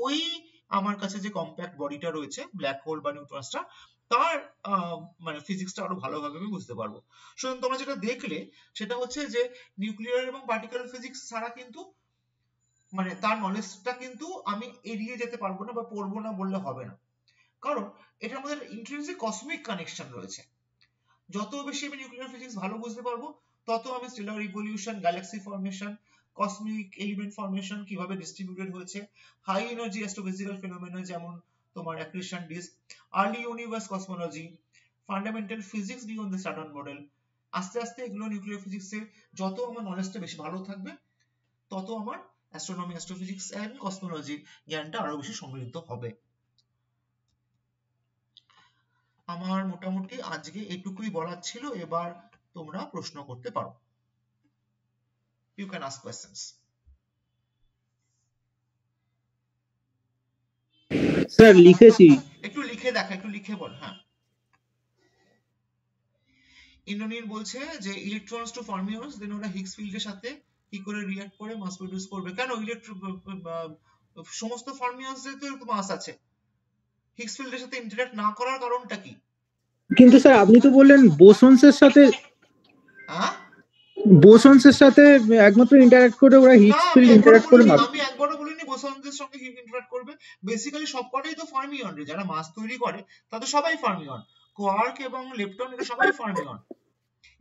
ওই আমার কাছে যে কম্প্যাক্ট বডিটা রয়েছে ব্ল্যাক হোল বা নিউট্রন স্টার, তার মানে ফিজিক্সটা আরো ভালোভাবে আমি বুঝতে পারবো। সুতরাং তোমরা যেটা দেখলে সেটা হচ্ছে যে নিউক্লিয়ার এবং পার্টিকেল ফিজিক্স ছাড়া কিন্তু, মানে তার নলেজটা কিন্তু আমি এড়িয়ে যেতে পারবো না বা পড়বো না বললে হবে না। কারণ এটার মধ্যে ইন্ট্রিনসিক কসমিক কানেকশন রয়েছে। যত বেশি আমি নিউক্লিয়ার ফিজিক্স ভালো বুঝতে পারবো, তত আমি stellar evolution, galaxy formation, cosmic element formation কিভাবে ডিস্ট্রিবিউটেড হয়েছে, হাই এনার্জি অ্যাস্ট্রোফিজিক্যাল ফিনোমেনা যেমন তোমার accretion disc, early universe cosmology, fundamental physics beyond the standard model, আস্তে আস্তে এগুলো নিউক্লিয়ার ফিজিক্সে যত আমার নলেজটা বেশি ভালো থাকবে, তত আমার অ্যাস্ট্রোনমি, অ্যাস্ট্রোফিজিক্স এন্ড কসমোলজির জ্ঞানটা আরো বেশি সমৃদ্ধ হবে। আমার মোটামুটি আজকে এটুকুই বলার ছিল। এবার তোমরা প্রশ্ন করতে পারো। You can ask questions. Sir লিখেছি। একটু লিখে দেখা, একটু লিখে বল। হ্যাঁ, ইন্দ্রনীল বলছে যে ইলেকট্রনস টু ফার্মিয়নস, দেন ওরা হিগস ফিল্ডের সাথে কি করে রিঅ্যাক্ট করে মাস প্রডিউস করবে। কেন সমস্ত ফার্মিয়নস এর তো মাস আছে, হিগস ফিল্ডের সাথে ইন্টারঅ্যাক্ট না করার কারণটা কি? কিন্তু স্যার আপনি তো বললেন বোসনসের সাথে, হ্যাঁ, বোসনসের সাথে একমাত্র ইন্টারঅ্যাক্ট করে ওরা হিগস ফিল্ড ইন্টারঅ্যাক্ট করে মাস। আমি একবারও বলিনি বোসনদের সঙ্গে ইন্টারঅ্যাক্ট করবে। বেসিক্যালি সবকটাই তো ফার্মিয়ন রে, যারা মাস তৈরি করে তাদের সবাই ফার্মিয়ন। কোয়ার্ক এবং লেপটন এরা সবাই ফার্মিয়ন,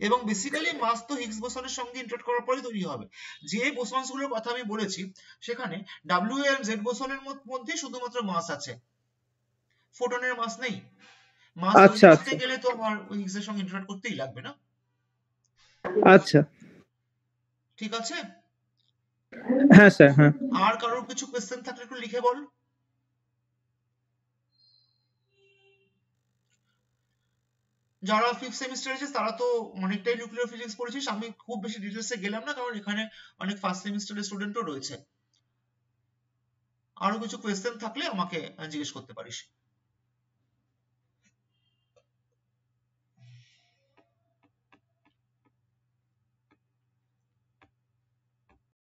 এবং বেসিক্যালি মাস তো হিগস বোসনের সঙ্গে ইন্টারঅ্যাক্ট করার পরে তৈরি হবে। যে বোসনস গুলোর কথা আমি বলেছি সেখানে ডাব্লিউ এবং জেড বোসনের মধ্যে শুধুমাত্র মাস আছে, ফোটনের মাস নেই। মাস তৈরি করতে গেলে তো আমার হিগস এর সঙ্গে ইন্টারঅ্যাক্ট করতেই লাগবে না। আচ্ছা, ঠিক আছে। হ্যাঁ স্যার, হ্যাঁ। আর কারোর কিছু কোশ্চেন থাকলে একটু লিখে বল। যারা ফিফথ সেমিস্টারে আছে তারা তো অনেকটাই নিউক্লিয়ার ফিজিক্স পড়েছিস, আমি খুব বেশি ডিটেলসে গেলাম না কারণ এখানে অনেক ফার্স্ট সেমিস্টারের স্টুডেন্টও রয়েছে। আরো কিছু কোয়েশ্চেন থাকলে আমাকে জিজ্ঞেস করতে পারিস।